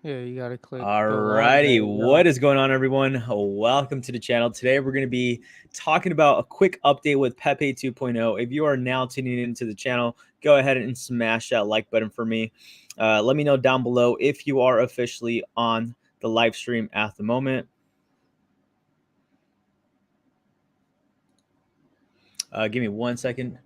Yeah, you gotta click the one. There Alrighty, you go. what is going on, everyone? Welcome to the channel. Today, we're going to be talking about a quick update with Pepe 2.0. If you are now tuning into the channel, go ahead and smash that like button for me. Let me know down below if you are officially on the live stream at the moment. Give me 1 second.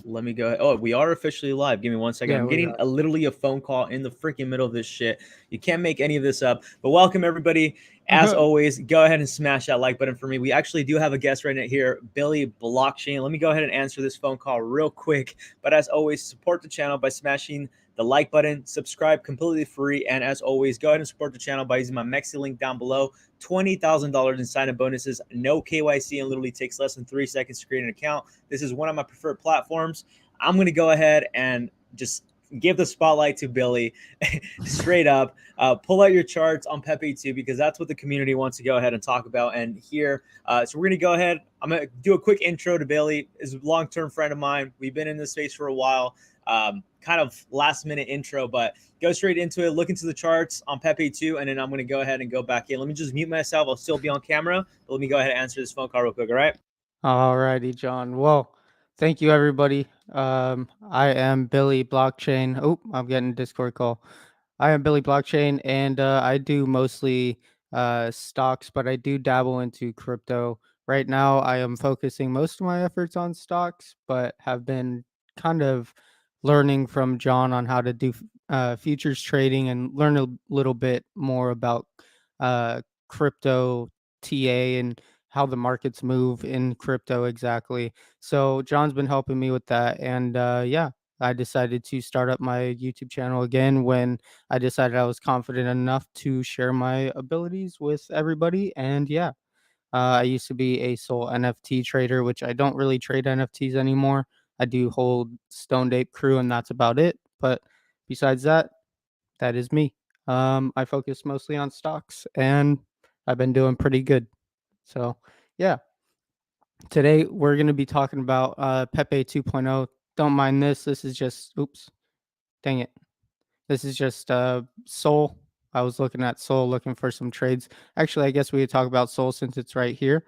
Let me go ahead. Oh, we are officially live. Give me 1 second. Yeah, I'm we getting are. literally a phone call in the freaking middle of this shit. You can't make any of this up. But welcome, everybody. As always, go ahead and smash that like button for me. We actually do have a guest right now here, Billy Blockchain. Let me go ahead and answer this phone call real quick. But as always, support the channel by smashing the like button, subscribe completely free. And as always, go ahead and support the channel by using my MEXC link down below. $20,000 in sign-up bonuses, no KYC, and literally takes less than 3 seconds to create an account. This is one of my preferred platforms. I'm going to go ahead and just give the spotlight to Billy straight up. Pull out your charts on Pepe 2 because that's what the community wants to go ahead and talk about and hear. So we're going to go ahead. I'm going to do a quick intro to Billy. He's a long-term friend of mine. We've been in this space for a while. Kind of last minute intro, but go straight into it. Look into the charts on Pepe 2, and then I'm going to go ahead and go back in. Let me just mute myself. I'll still be on camera, but let me go ahead and answer this phone call real quick. All right. Alrighty, John. Well, thank you, everybody. I am Billy Blockchain. Oh, I'm getting a Discord call. I am Billy Blockchain, and I do mostly stocks, but I do dabble into crypto. Right now, I am focusing most of my efforts on stocks, but have been kind of learning from John on how to do futures trading and learn a little bit more about crypto TA and how the markets move in crypto exactly. So John's been helping me with that, and yeah, I decided to start up my YouTube channel again when I decided I was confident enough to share my abilities with everybody. And yeah, I used to be a sole NFT trader, which I don't really trade NFTs anymore. I do hold Stoned Ape Crew, and that's about it. But besides that, that is me. I focus mostly on stocks, and I've been doing pretty good. So yeah, today we're going to be talking about Pepe 2.0. Don't mind this. This is just, oops, dang it. This is just Soul. I was looking at Soul, looking for some trades. Actually, I guess we could talk about Soul since it's right here.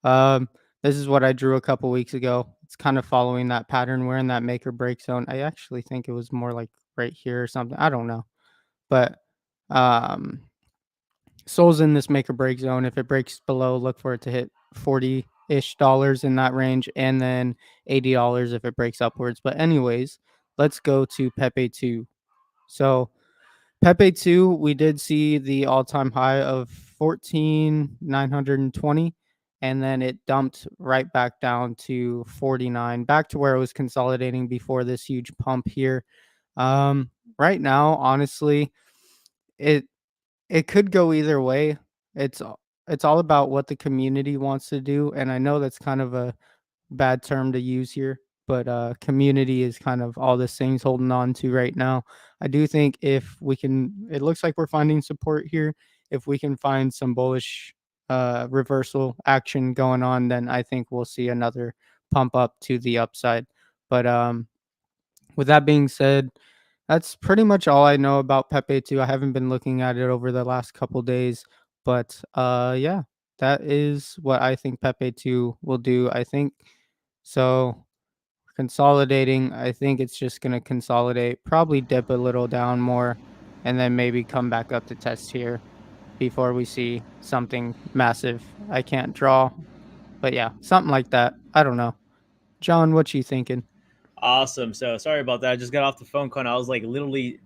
Um, this is what I drew a couple weeks ago. It's kind of following that pattern. We're in that make or break zone. I actually think it was more like right here or something. I don't know, but um, Soul's in this make or break zone. If it breaks below, look for it to hit 40-ish dollars in that range, and then $80 if it breaks upwards. But anyways, let's go to Pepe 2. So Pepe 2, we did see the all-time high of 14,920, and then it dumped right back down to 49, back to where it was consolidating before this huge pump here. Right now, honestly, it it could go either way. It's all about what the community wants to do, and I know that's kind of a bad term to use here, but community is kind of all this thing's holding on to right now. I do think if we can, it looks like we're finding support here. If we can find some bullish reversal action going on, then I think we'll see another pump up to the upside. But with that being said, that's pretty much all I know about Pepe 2. I haven't been looking at it over the last couple days, but yeah, that is what I think Pepe 2 will do. I think so. Consolidating, I think it's just going to consolidate, probably dip a little down more, and then maybe come back up to test here before we see something massive. I can't draw, but yeah, something like that. I don't know. John, what you thinking? Awesome. So sorry about that. I just got off the phone call. And I was like, literally,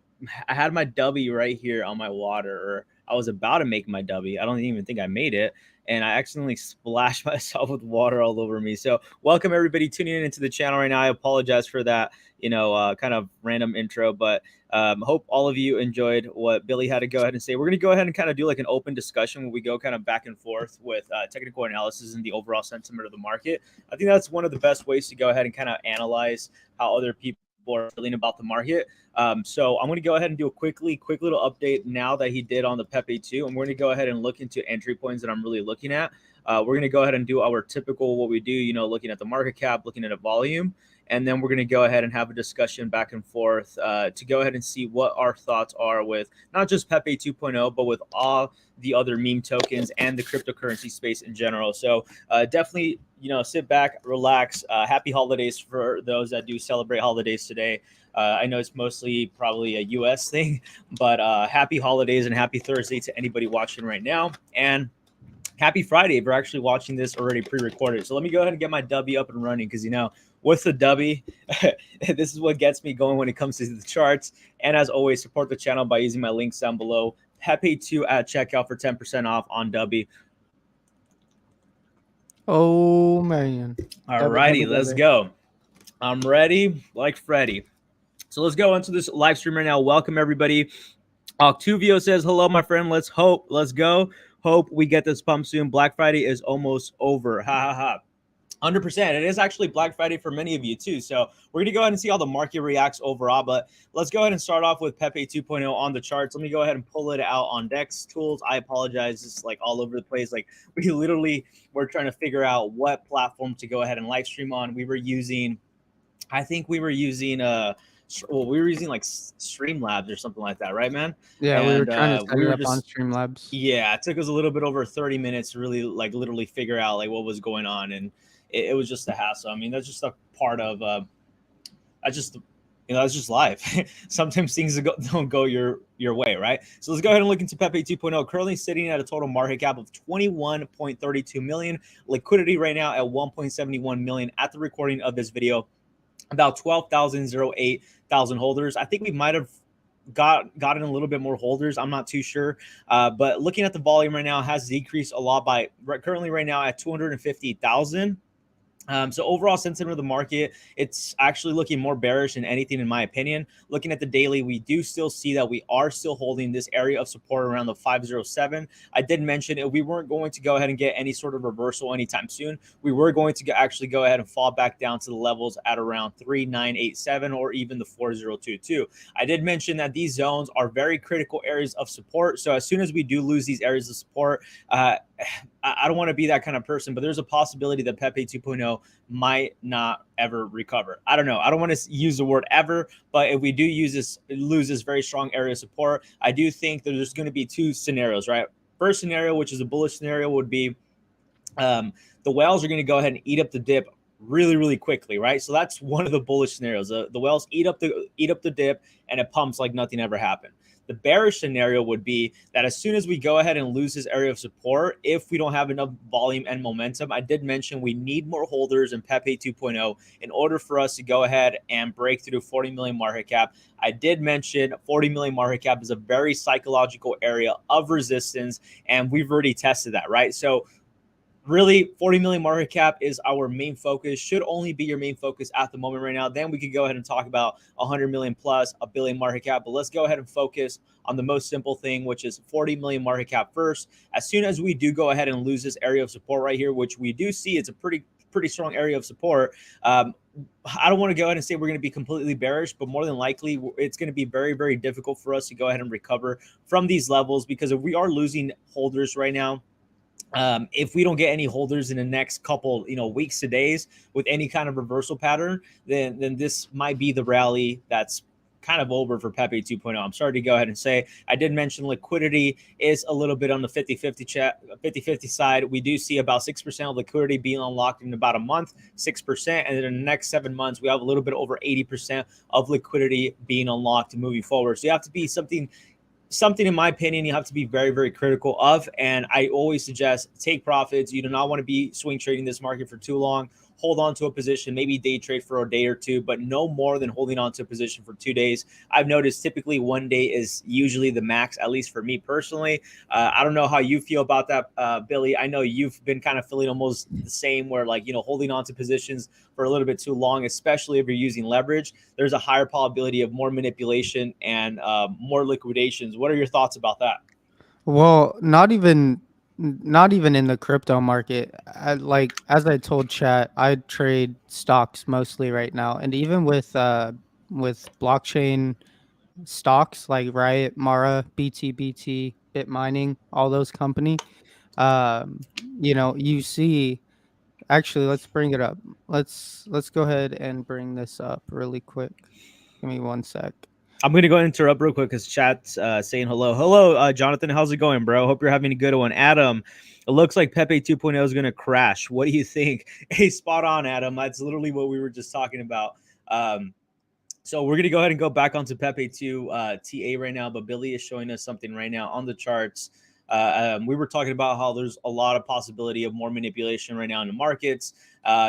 I had my W right here on my water, or I was about to make my W. I don't even think I made it, and I accidentally splashed myself with water all over me. So welcome everybody tuning in into the channel right now. I apologize for that, kind of random intro, but hope all of you enjoyed what Billy had to go ahead and say. We're going to go ahead and kind of do like an open discussion where we go kind of back and forth with technical analysis and the overall sentiment of the market. I think that's one of the best ways to go ahead and kind of analyze how other people are feeling about the market. So I'm going to go ahead and do a quick little update now that he did on the Pepe 2. And we're going to go ahead and look into entry points that I'm really looking at. We're going to go ahead and do our typical what we do, looking at the market cap, looking at a volume. and then we're going to go ahead and have a discussion back and forth to go ahead and see what our thoughts are with not just Pepe 2.0, but with all the other meme tokens and the cryptocurrency space in general. So definitely, sit back, relax. Happy holidays for those that do celebrate holidays today. I know it's mostly probably a US thing, but happy holidays and happy Thursday to anybody watching right now. And happy Friday if you're actually watching this already pre-recorded. So let me go ahead and get my W up and running because, with the W, this is what gets me going when it comes to the charts. And as always, support the channel by using my links down below. Pepe 2 at checkout for 10% off on W. Oh man. Alrighty, let's go. I'm ready like Freddy. So let's go into this live stream right now. Welcome everybody. Octuvio says, hello, my friend. Let's go. Hope we get this pump soon. Black Friday is almost over. Ha ha ha. 100%. It is actually Black Friday for many of you too. So we're going to go ahead and see how the market reacts overall. But let's go ahead and start off with Pepe 2.0 on the charts. Let me go ahead and pull it out on Dex tools. I apologize. It's like all over the place. Like we literally were trying to figure out what platform to go ahead and live stream on. I think we were using like Streamlabs or something like that, right, man? Yeah, we were And trying to set we it were up on just Streamlabs. yeah, it took us a little bit over 30 minutes to really like literally figure out like what was going on, and it was just a hassle. I mean, that's just a part of I just that's just life. Sometimes things don't go your way, right? So let's go ahead and look into Pepe 2.0. Currently sitting at a total market cap of 21.32 million. Liquidity right now at 1.71 million at the recording of this video. About 12,008 holders. I think we might have gotten a little bit more holders. I'm not too sure. But looking at the volume right now, has decreased a lot by currently right now at 250,000. So overall sentiment of the market, it's actually looking more bearish than anything, in my opinion. Looking at the daily, we do still see that we are still holding this area of support around the 507. I did mention if we weren't going to go ahead and get any sort of reversal anytime soon, we were going to actually go ahead and fall back down to the levels at around 3987 or even the 4022. I did mention that these zones are very critical areas of support. So as soon as we do lose these areas of support, I don't want to be that kind of person, but there's a possibility that Pepe 2.0 might not ever recover. I don't know. I don't want to use the word ever, but if we do lose this very strong area of support, I do think that there's going to be two scenarios, right? First scenario, which is a bullish scenario, would be the whales are going to go ahead and eat up the dip really, really quickly, right? So that's one of the bullish scenarios. The whales eat up the dip and it pumps like nothing ever happened. The bearish scenario would be that as soon as we go ahead and lose this area of support, if we don't have enough volume and momentum, I did mention we need more holders in Pepe 2.0 in order for us to go ahead and break through 40 million market cap. I did mention 40 million market cap is a very psychological area of resistance, and we've already tested that, right? So really, 40 million market cap is our main focus, should only be your main focus at the moment right now. Then we could go ahead and talk about 100 million plus, a billion market cap. But let's go ahead and focus on the most simple thing, which is 40 million market cap first. As soon as we do go ahead and lose this area of support right here, which we do see, it's a pretty strong area of support. I don't want to go ahead and say we're going to be completely bearish, but more than likely it's going to be very, very difficult for us to go ahead and recover from these levels, because if we are losing holders right now, if we don't get any holders in the next couple weeks to days with any kind of reversal pattern, then this might be the rally that's kind of over for Pepe 2.0. I'm sorry to go ahead and say. I did mention liquidity is a little bit on the 50-50 side. We do see about 6% of liquidity being unlocked in about a month, 6%, and then in the next 7 months we have a little bit over 80% of liquidity being unlocked moving forward. So you have to be something, in my opinion, you have to be very, very critical of. And I always suggest take profits. You do not want to be swing trading this market for too long. Hold on to a position, maybe day trade for a day or two, but no more than holding on to a position for 2 days. I've noticed typically 1 day is usually the max, at least for me personally. I don't know how you feel about that, Billy. I know you've been kind of feeling almost the same, where like, holding on to positions for a little bit too long, especially if you're using leverage, there's a higher probability of more manipulation and more liquidations. What are your thoughts about that? Well, not even in the crypto market. Like as I told chat, I trade stocks mostly right now, and even with blockchain stocks like Riot, Mara, BTBT, Bit Mining, all those company, um, you see. Actually, let's bring it up. Let's go ahead and bring this up really quick. Give me 1 sec. I'm gonna go and interrupt real quick because chat's saying hello. Hello, Jonathan. How's it going, bro? Hope you're having a good one. Adam, it looks like Pepe 2.0 is gonna crash. What do you think? Hey, spot on, Adam. That's literally what we were just talking about. So we're gonna go ahead and go back onto Pepe 2 TA right now, but Billy is showing us something right now on the charts. We were talking about how there's a lot of possibility of more manipulation right now in the markets.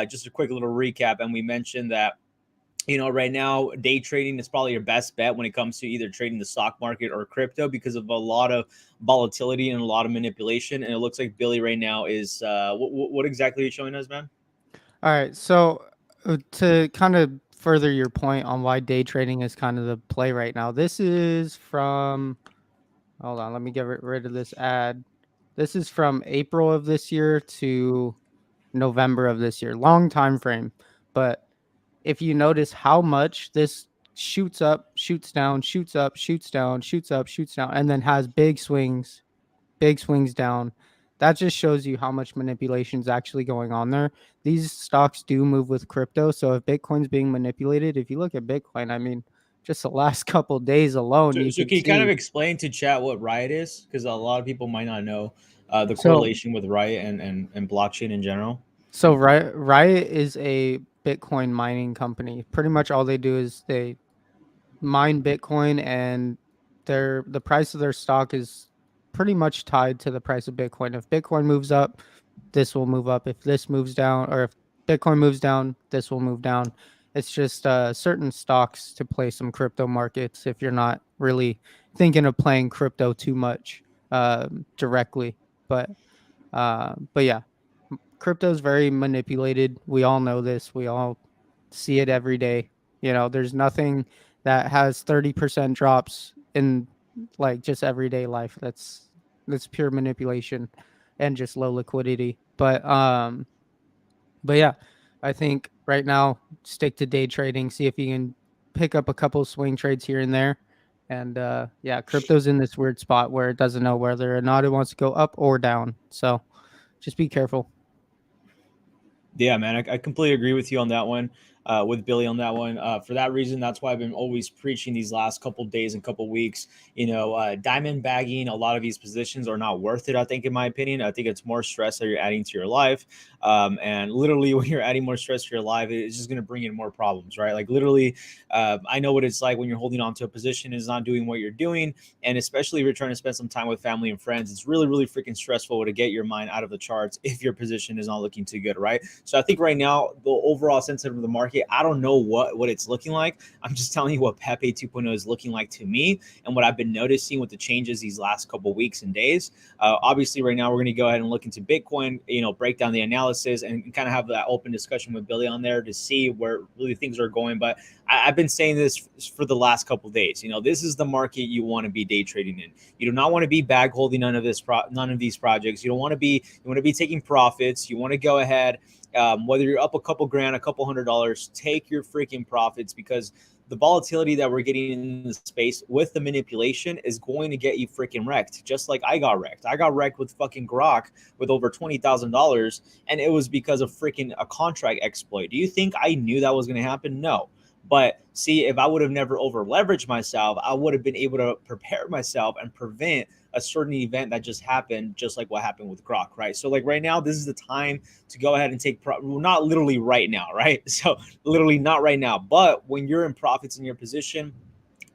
Just a quick little recap, and we mentioned that right now, day trading is probably your best bet when it comes to either trading the stock market or crypto because of a lot of volatility and a lot of manipulation. And it looks like Billy right now is what exactly are you showing us, man? All right, so to kind of further your point on why day trading is kind of the play right now, this is from. Hold on, let me get rid of this ad. This is from April of this year to November of this year. Long time frame, but if you notice how much this shoots up, shoots down, shoots up, shoots down, shoots up, shoots down, and then has big swings down, that just shows you how much manipulation is actually going on there. These stocks do move with crypto. So if Bitcoin's being manipulated, if you look at Bitcoin, I mean, just the last couple days alone, So, you so could can you kind of see. explain to chat what Riot is? Because a lot of people might not know the So correlation with Riot and blockchain in general. so Riot is a Bitcoin mining company. Pretty much all they do is they mine Bitcoin, and the price of their stock is pretty much tied to the price of Bitcoin. If Bitcoin moves up, this will move up. If this moves down, or if Bitcoin moves down, this will move down. It's just certain stocks to play some crypto markets if you're not really thinking of playing crypto too much directly. But yeah, crypto is very manipulated. We all know this. We all see it every day. There's nothing that has 30% drops in like just everyday life. That's pure manipulation and just low liquidity. But yeah, I think right now stick to day trading, see if you can pick up a couple swing trades here and there. And yeah, crypto's in this weird spot where it doesn't know whether or not it wants to go up or down. So just be careful. Yeah, man, I completely agree with you on that one. With Billy on that one. For that reason, that's why I've been always preaching these last couple days and couple weeks. Diamond bagging a lot of these positions are not worth it. I think, in my opinion, I think it's more stress that you're adding to your life. And literally, when you're adding more stress to your life, it's just going to bring in more problems, right? Like literally, I know what it's like when you're holding on to a position and is not doing what you're doing, and especially if you're trying to spend some time with family and friends, it's really, really freaking stressful to get your mind out of the charts if your position is not looking too good, right? So I think right now the overall sentiment of the market, I don't know what it's looking like. I'm just telling you what Pepe 2.0 is looking like to me and what I've been noticing with the changes these last couple weeks and days. Obviously, right now we're going to go ahead and look into Bitcoin, break down the analysis and kind of have that open discussion with Billy on there to see where really things are going. But I've been saying this for the last couple of days. This is the market you want to be day trading in. You do not want to be bag holding none of these projects. You want to be taking profits. You want to go ahead. Whether you're up a couple grand, a couple $100, take your freaking profits because the volatility that we're getting in the space with the manipulation is going to get you freaking wrecked. Just like I got wrecked. I got wrecked with fucking Grok with over $20,000, and it was because of freaking a contract exploit. Do you think I knew that was going to happen? No. But see, if I would have never over leveraged myself, I would have been able to prepare myself and prevent a certain event that just happened, just like what happened with Grok, right? So like right now, this is the time to go ahead and take well, not literally right now, right? So literally not right now, but when you're in profits in your position,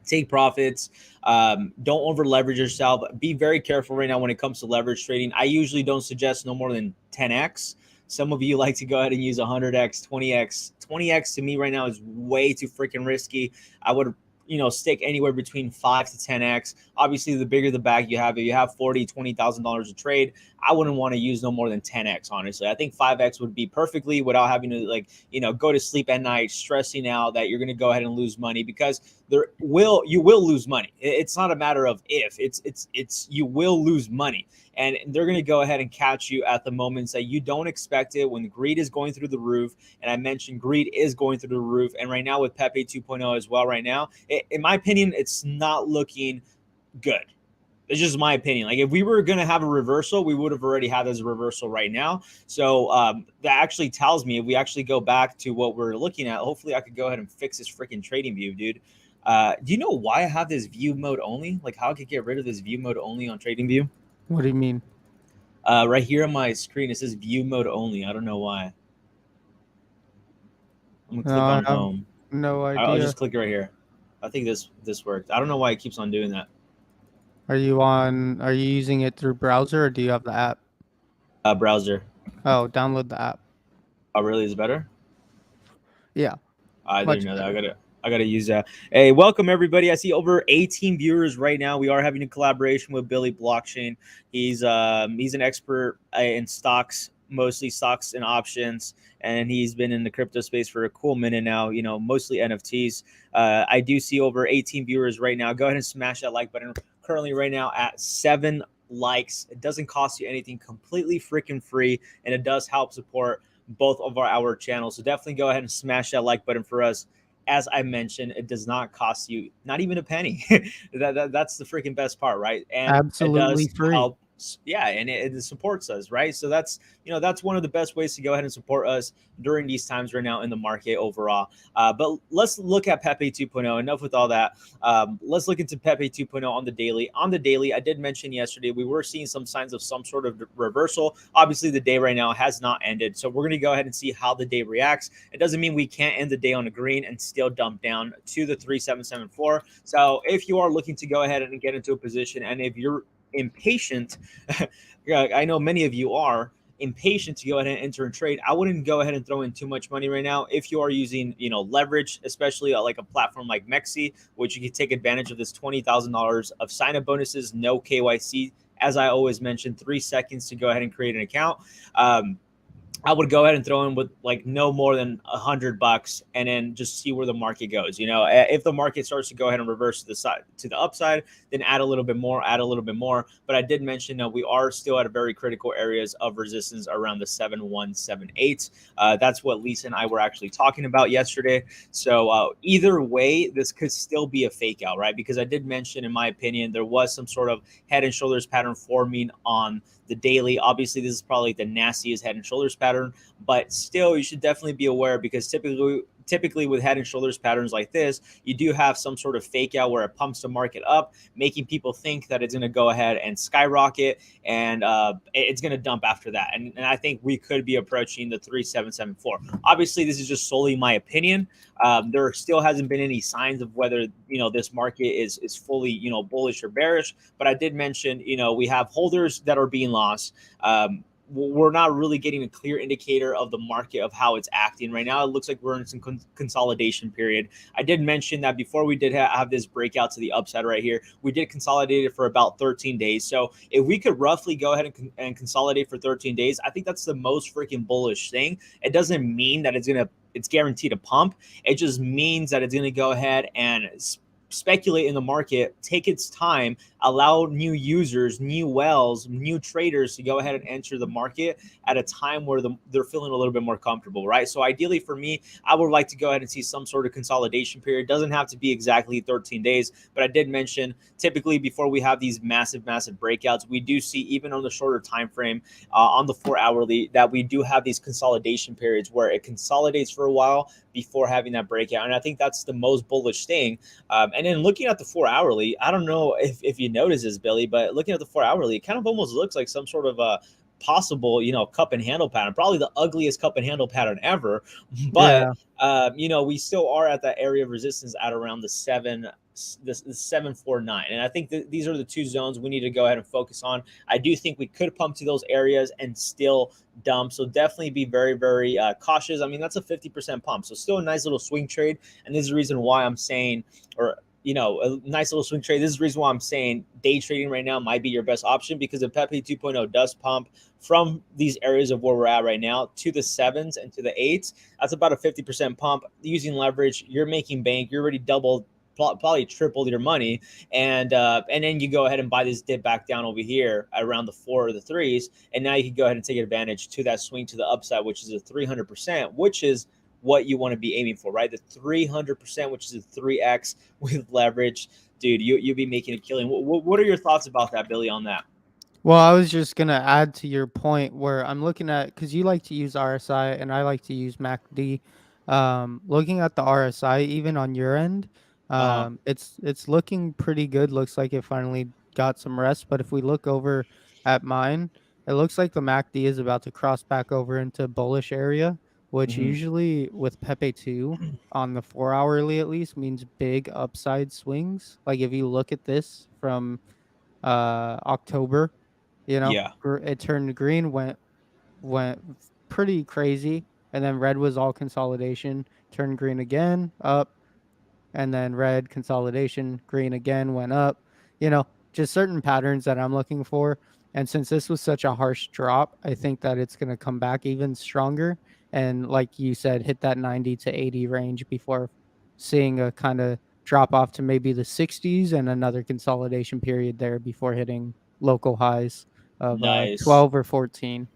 take profits. Don't over leverage yourself. Be very careful right now when it comes to leverage trading. I usually don't suggest no more than 10x. Some of you like to go ahead and use 100x, 20x. 20x to me right now is way too freaking risky. I would stick anywhere between 5 to 10x. Obviously, the bigger the bag you have, if you have $40,000-$20,000 a trade, I wouldn't want to use no more than 10x. Honestly, I think 5x would be perfectly without having to go to sleep at night stressing out that you're going to go ahead and lose money, because you will lose money. It's not a matter of if, it's you will lose money. And they're going to go ahead and catch you at the moments that you don't expect it, when greed is going through the roof. And I mentioned greed is going through the roof. And right now with Pepe 2.0 as well, right now, in my opinion, it's not looking good. It's just my opinion. Like if we were going to have a reversal, we would have already had this reversal right now. So that actually tells me if we actually go back to what we're looking at, hopefully I could go ahead and fix this freaking trading view, dude. Do you know why I have this view mode only? Like how I could get rid of this view mode only on trading view? What do you mean? Right here on my screen, it says view mode only. I don't know why. I'm gonna No, click I on have home. no I'll idea. just click right here. I think this worked. I don't know why it keeps on doing that. Are you using it through browser or do you have the app? Browser. Oh, download the app. Oh, really? Is it better? Yeah, I didn't much know that. better. I gotta use that. Hey, welcome everybody. I see over 18 viewers right now. We are having a collaboration with Billy Blockchain. He's an expert in stocks, mostly stocks and options, and he's been in the crypto space for a cool minute now. You know, mostly NFTs. I do see over 18 viewers right now. Go ahead and smash that like button. Currently, right now at 7 likes. It doesn't cost you anything. Completely freaking free, and it does help support both of our channels. So definitely go ahead and smash that like button for us. As I mentioned, it does not cost you not even a penny. That's the freaking best part, right? And it Absolutely does free. help. Yeah, and it supports us, right? So that's that's one of the best ways to go ahead and support us during these times right now in the market overall. But let's look at Pepe 2.0. Enough with all that. Let's look into Pepe 2.0 on the daily. On the daily, I did mention yesterday we were seeing some signs of some sort of reversal. Obviously, the day right now has not ended, so we're going to go ahead and see how the day reacts. It doesn't mean we can't end the day on a green and still dump down to the 3774. So if you are looking to go ahead and get into a position, and if you're impatient, I know many of you are impatient to go ahead and enter and trade, I wouldn't go ahead and throw in too much money right now. If you are using, leverage, especially like a platform like MEXC, which you can take advantage of this $20,000 of sign-up bonuses, no KYC. As I always mention, 3 seconds to go ahead and create an account. I would go ahead and throw in with like no more than $100 and then just see where the market goes. If the market starts to go ahead and reverse to the side to the upside, then add a little bit more, add a little bit more. But I did mention that we are still at a very critical areas of resistance around the 7178. That's what Lisa and I were actually talking about yesterday. So either way, this could still be a fake out, right? Because I did mention, in my opinion, there was some sort of head and shoulders pattern forming on the daily. Obviously, this is probably the nastiest head and shoulders pattern, but still, you should definitely be aware because typically with head and shoulders patterns like this, you do have some sort of fake out where it pumps the market up, making people think that it's going to go ahead and skyrocket, and it's going to dump after that. And I think we could be approaching the 3774. Obviously, this is just solely my opinion. There still hasn't been any signs of whether this market is fully bullish or bearish. But I did mention we have holders that are being lost. We're not really getting a clear indicator of the market of how it's acting right now. It looks like we're in some consolidation period. I did mention that before we did have this breakout to the upside right here, we did consolidate it for about 13 days. So if we could roughly go ahead and consolidate for 13 days, I think that's the most freaking bullish thing. It doesn't mean that it's guaranteed to pump. It just means that it's going to go ahead and speculate in the market, take its time, allow new users, new whales, new traders to go ahead and enter the market at a time where they're feeling a little bit more comfortable, right? So ideally for me, I would like to go ahead and see some sort of consolidation period. It doesn't have to be exactly 13 days, but I did mention typically before we have these massive breakouts, we do see even on the shorter time frame, on the 4 hourly, that we do have these consolidation periods where it consolidates for a while before having that breakout. And I think that's the most bullish thing. And then looking at the 4 hourly, I don't know if you notice this, Billy, but looking at the 4 hourly, it kind of almost looks like some sort of a possible, cup and handle pattern, probably the ugliest cup and handle pattern ever. But, Yeah, we still are at that area of resistance at around the 749. And I think that these are the two zones we need to go ahead and focus on. I do think we could pump to those areas and still dump. So definitely be very, very cautious. I mean, that's a 50% pump. So still a nice little swing trade. And this is the reason why I'm saying, or a nice little swing trade. This is the reason why I'm saying day trading right now might be your best option, because if Pepe 2.0 does pump from these areas of where we're at right now to the sevens and to the eights, that's about a 50% pump. Using leverage, you're making bank. You're already doubled, probably tripled your money, and then you go ahead and buy this dip back down over here around the 4 or the 3s, and now you can go ahead and take advantage to that swing to the upside, which is a 300%, which is what you want to be aiming for, right? The 300%, which is a 3x with leverage. dude, you'd be making a killing. What are your thoughts about that, Billy, on that? Well, I was just gonna add to your point where I'm looking at, because you like to use RSI and I like to use MACD. Looking at the RSI, even on your end, Uh-huh. it's looking pretty good. Looks like it finally got some rest. But if we look over at mine, it looks like the MACD is about to cross back over into bullish area, which Mm-hmm. usually with Pepe 2 on the 4 hourly at least means big upside swings. Like if you look at this from October, Yeah. it turned green, pretty crazy, and then red was all consolidation, turned green again, up, and then red consolidation, green again, went up. Just certain patterns that I'm looking for. And since this was such a harsh drop, I think that it's going to come back even stronger. And like you said, hit that 90 to 80 range before seeing a kind of drop off to maybe the 60s and another consolidation period there before hitting local highs of Nice. 12 or 14.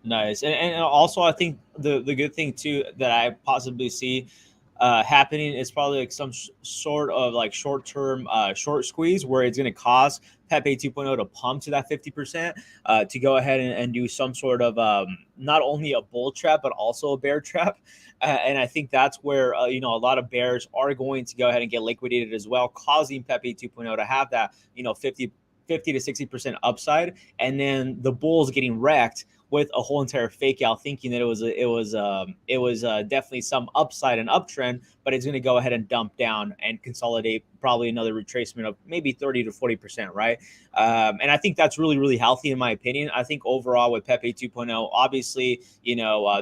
Nice. And also I think the good thing too that I possibly see happening is probably like some sort of like short term short squeeze where it's going to cause Pepe 2.0 to pump to that 50% to go ahead and do some sort of not only a bull trap but also a bear trap. And I think that's where a lot of bears are going to go ahead and get liquidated as well, causing Pepe 2.0 to have that 50 to 60% upside, and then the bulls getting wrecked with a whole entire fake out, thinking that it was definitely some upside and uptrend, but it's going to go ahead and dump down and consolidate probably another retracement of maybe 30 to 40%, right? And I think that's really, really healthy in my opinion. I think overall with Pepe 2.0, obviously,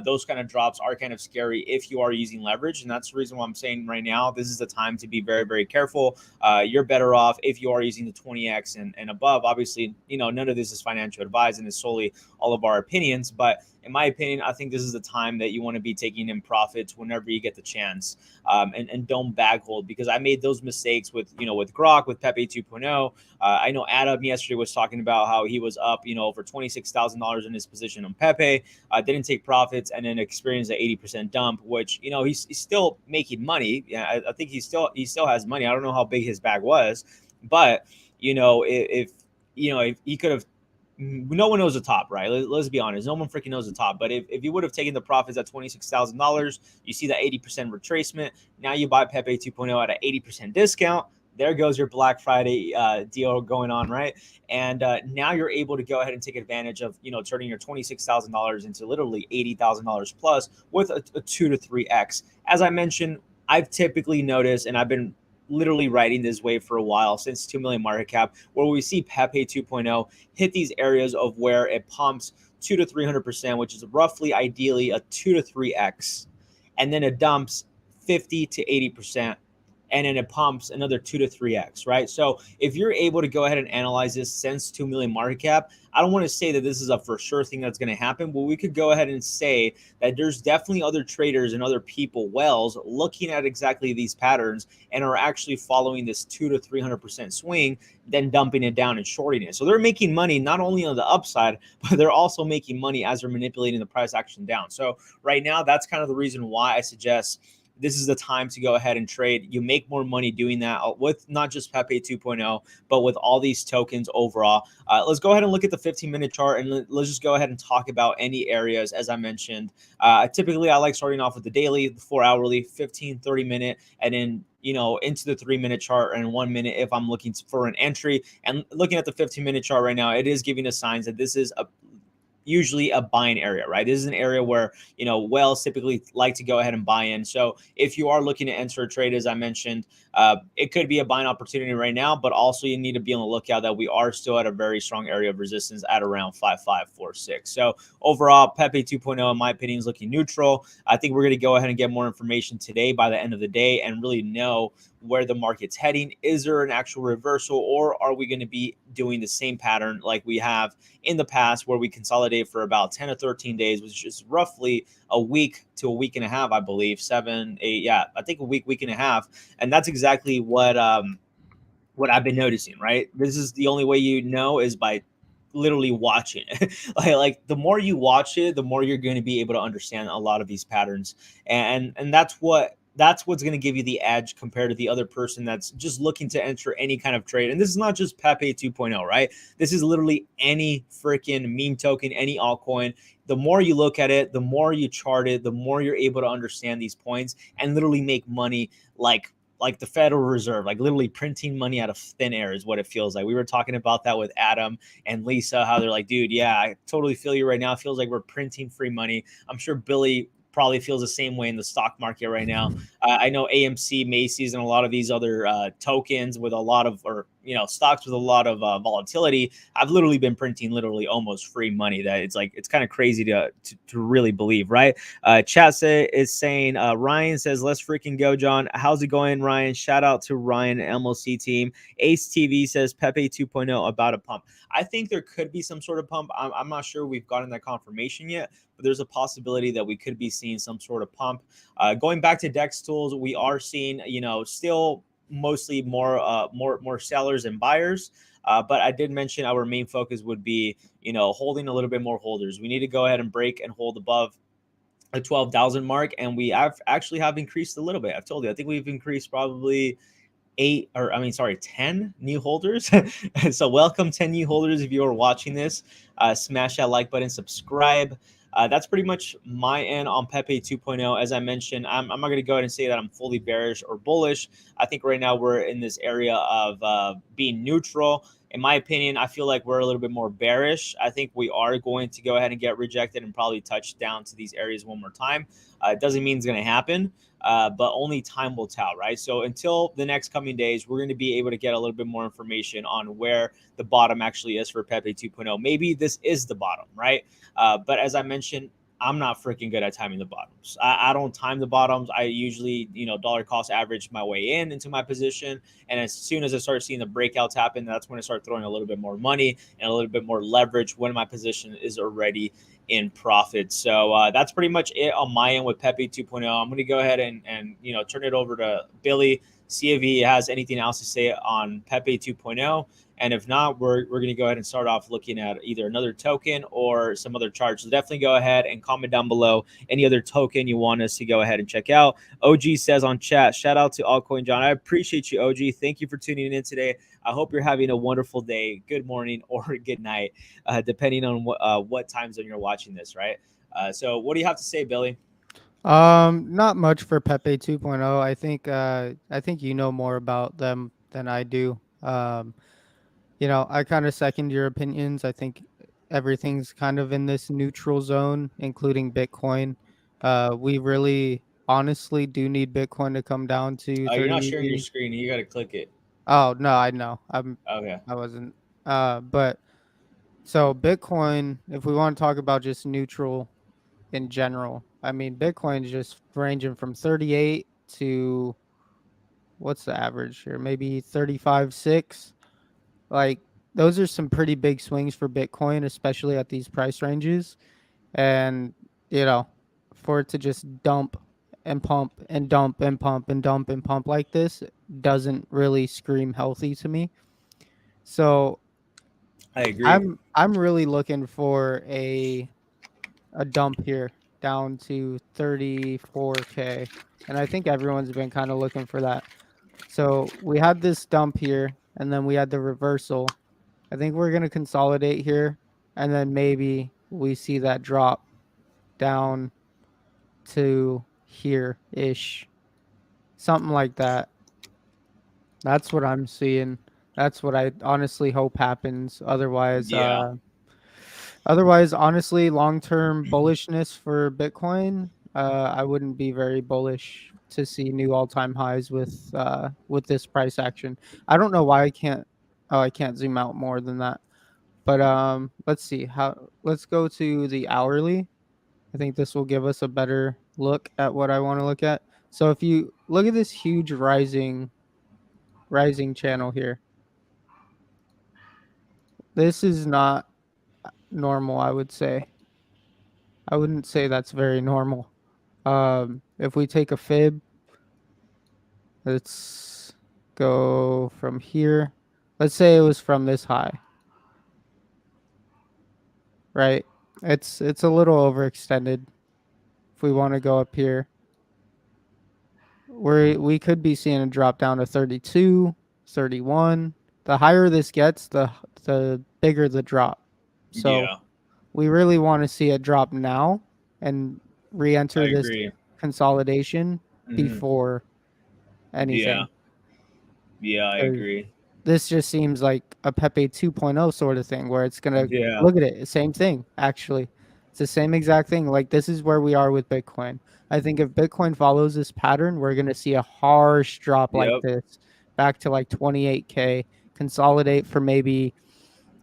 those kind of drops are kind of scary if you are using leverage. And that's the reason why I'm saying right now, this is the time to be very, very careful. You're better off if you are using the 20x and above. Obviously, none of this is financial advice and it's solely all of our opinions. But in my opinion, I think this is the time that you want to be taking in profits whenever you get the chance, and don't bag hold, because I made those mistakes with Grok, with Pepe 2.0. I know Adam yesterday was talking about how he was up, over $26,000 in his position on Pepe, didn't take profits, and then experienced an 80% dump, which he's still making money. Yeah, I think he still has money. I don't know how big his bag was, but if he could have, no one knows the top, right? Let's be honest. No one freaking knows the top. But if you would have taken the profits at $26,000, you see that 80% retracement. Now you buy Pepe 2.0 at an 80% discount. There goes your Black Friday deal going on, right? And now you're able to go ahead and take advantage of, turning your $26,000 into literally $80,000 plus with a 2 to 3x. As I mentioned, I've typically noticed, and I've been literally riding this wave for a while since 2 million market cap, where we see Pepe 2.0 hit these areas of where it pumps 2 to 300%, which is roughly ideally a 2 to 3x, and then it dumps 50 to 80%, and then it pumps another 2 to 3x, right? So if you're able to go ahead and analyze this since 2 million market cap, I don't want to say that this is a for sure thing that's going to happen, but we could go ahead and say that there's definitely other traders and other people, whales, looking at exactly these patterns and are actually following this 2 to 300% swing, then dumping it down and shorting it. So they're making money not only on the upside, but they're also making money as they're manipulating the price action down. So right now, that's kind of the reason why I suggest this is the time to go ahead and trade. You make more money doing that with not just Pepe 2.0, but with all these tokens overall. Let's go ahead and look at the 15-minute chart, and let's just go ahead and talk about any areas. As I mentioned, typically I like starting off with the daily, the 4 hourly, 15, 30-minute, and then into the 3-minute chart and 1 minute if I'm looking for an entry. And looking at the 15-minute chart right now, it is giving us signs that this is usually a buying area, right? This is an area where, whales typically like to go ahead and buy in. So if you are looking to enter a trade, as I mentioned, it could be a buying opportunity right now, but also you need to be on the lookout that we are still at a very strong area of resistance at around 5546. So overall, Pepe 2.0, in my opinion, is looking neutral. I think we're going to go ahead and get more information today by the end of the day and really know where the market's heading. Is there an actual reversal, or are we going to be doing the same pattern like we have in the past, where we consolidate for about 10 to 13 days, which is roughly a week to a week and a half, I believe, 7, 8, yeah, I think a week and a half. And that's exactly what I've been noticing, right? This is the only way is by literally watching it. like the more you watch it, the more you're going to be able to understand a lot of these patterns. And that's what that's what's going to give you the edge compared to the other person that's just looking to enter any kind of trade. And this is not just Pepe 2.0, right? This is literally any freaking meme token, any altcoin. The more you look at it, the more you chart it, the more you're able to understand these points and literally make money like the Federal Reserve, like literally printing money out of thin air is what it feels like. We were talking about that with Adam and Lisa, how they're like, dude, yeah, I totally feel you right now. It feels like we're printing free money. I'm sure Billy probably feels the same way in the stock market right now. I know AMC, Macy's, and a lot of these other tokens with a lot of, or stocks with a lot of volatility. I've literally been printing literally almost free money. That it's like it's kind of crazy to really believe, right? Chat is saying Ryan says let's freaking go, John. How's it going, Ryan? Shout out to Ryan MLC team. Ace TV says Pepe 2.0 about a pump. I think there could be some sort of pump. I'm not sure we've gotten that confirmation yet, but there's a possibility that we could be seeing some sort of pump. Going back to Dex tools, we are seeing, still mostly more sellers and buyers. But I did mention our main focus would be, holding a little bit more holders. We need to go ahead and break and hold above the 12,000 mark, and we actually have increased a little bit. I've told you, I think we've increased probably 10 new holders. So welcome 10 new holders. If you are watching this, smash that like button, subscribe. That's pretty much my end on Pepe 2.0. As I mentioned, I'm not going to go ahead and say that I'm fully bearish or bullish. I think right now we're in this area of being neutral. In my opinion, I feel like we're a little bit more bearish. I think we are going to go ahead and get rejected and probably touch down to these areas one more time. It doesn't mean it's going to happen. But only time will tell, right? So until the next coming days, we're going to be able to get a little bit more information on where the bottom actually is for Pepe 2.0. Maybe this is the bottom, right? But as I mentioned, I'm not freaking good at timing the bottoms. I don't time the bottoms. I usually, dollar cost average my way into my position. And as soon as I start seeing the breakouts happen, that's when I start throwing a little bit more money and a little bit more leverage when my position is already in profit. So that's pretty much it on my end with Pepe 2.0. I'm going to go ahead and turn it over to Billy, see if he has anything else to say on Pepe 2.0. And if not, we're going to go ahead and start off looking at either another token or some other charts. So definitely go ahead and comment down below any other token you want us to go ahead and check out. OG says on chat, shout out to Altcoin John. I appreciate you, OG. Thank you for tuning in today. I hope you're having a wonderful day, good morning, or good night, depending on what time zone you're watching this, right? So what do you have to say, Billy? Not much for Pepe 2.0. I think you know more about them than I do. I kind of second your opinions. I think everything's kind of in this neutral zone, including Bitcoin. We really honestly do need Bitcoin to come down to You're not sharing your 30. screen. You got to click it. Oh, no, I know. Okay. I wasn't but so Bitcoin, if we want to talk about just neutral in general, I mean Bitcoin is just ranging from 38 to what's the average here? Maybe 35.6. Like those are some pretty big swings for Bitcoin, especially at these price ranges. And you know, for it to just dump and pump and dump and pump and dump and pump like this doesn't really scream healthy to me. So I agree. I'm really looking for a dump here down to 34K. And I think everyone's been kind of looking for that. So we had this dump here and then we had the reversal. I think we're going to consolidate here and then maybe we see that drop down to here ish. Something like that. That's what I'm seeing. That's what I honestly hope happens. Yeah. Otherwise, honestly, long-term bullishness for Bitcoin, I wouldn't be very bullish to see new all-time highs with this price action. I don't know why I can't. Oh, I can't zoom out more than that. But let's see how. Let's go to the hourly. I think this will give us a better look at what I want to look at. So if you look at this huge rising channel here, this is not normal. I would say. I wouldn't say that's very normal. If we take a fib, let's go from here. Let's say it was from this high, right? It's a little overextended. If we want to go up here, we could be seeing a drop down to 32, 31. The higher this gets, the bigger the drop. So Yeah, we really want to see it drop now and I re-enter this agree. consolidation Hmm. before Yeah, anything. yeah, I 'Cause agree. this just seems like a Pepe 2.0 sort of thing where it's gonna Yeah. look at it, same thing actually. It's the same exact thing. Like this is where we are with Bitcoin. I think if Bitcoin follows this pattern, we're gonna see a harsh drop like Yep. this back to like 28K, consolidate for maybe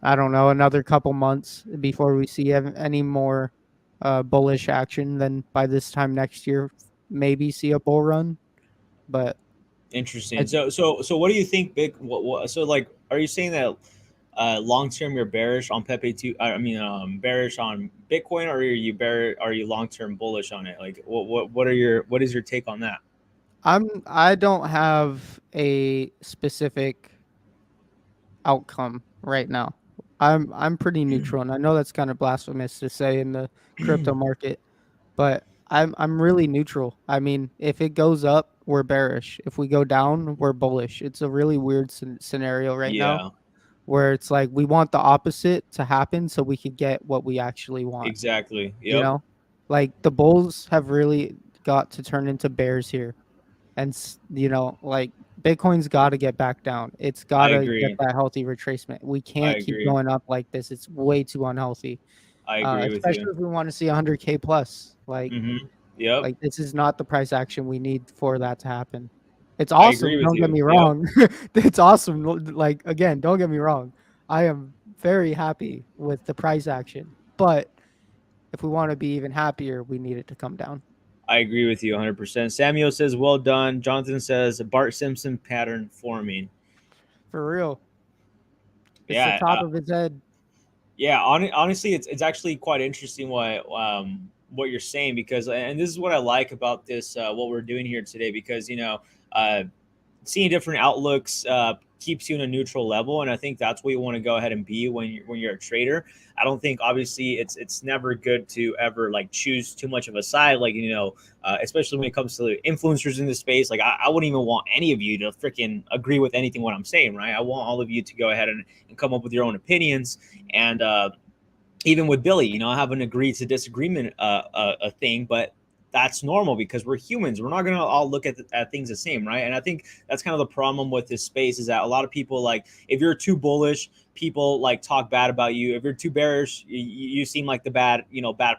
I don't know another couple months before we see any more bullish action. Then by this time next year, maybe see a bull run. But Interesting. I, So what do you think? So like, are you saying that long term you're bearish on Pepe two? I mean, bearish on Bitcoin, or are you long term bullish on it? Like, what is your take on that? I don't have a specific outcome right now. I'm pretty neutral, and I know that's kind of blasphemous to say in the crypto market, but I'm really neutral. I mean, if it goes up, we're bearish. If we go down, we're bullish. It's a really weird scenario right now Yeah, where it's like we want the opposite to happen so we could get what we actually want, exactly. you Yep. know? Like the bulls have really got to turn into bears here and like Bitcoin's got to get back down. It's got I to get agree. that healthy retracement. We I can't keep agree. going up like this. It's way too unhealthy. I agree with you. Especially if we want to see 100K plus. Mm-hmm. Yep. Like this is not the price action we need for that to happen. It's I awesome. agree with Don't get you. me Yep. wrong. It's awesome. Like again, don't get me wrong. I am very happy with the price action, but if we want to be even happier, we need it to come down I agree with you 100%. Samuel says, well done. Jonathan says, Bart Simpson pattern forming. for real. It's the Yeah. top of his head. Yeah. Honestly, it's actually quite interesting what you're saying, because, and this is what I like about this, what we're doing here today, because, uh, seeing different outlooks keeps you in a neutral level, and I think that's what you want to go ahead and be when you're a trader. I don't think, obviously, it's never good to ever like choose too much of a side, like, especially when it comes to influencers in this space. Like, I wouldn't even want any of you to freaking agree with anything what I'm saying, right? I want all of you to go ahead and come up with your own opinions. And even with Billy, I have an agree to disagreement a thing, but that's normal because we're humans. We're not going to all look at things the same, right? And I think that's kind of the problem with this space, is that a lot of people, like, if you're too bullish, people like talk bad about you. If you're too bearish, you seem like the bad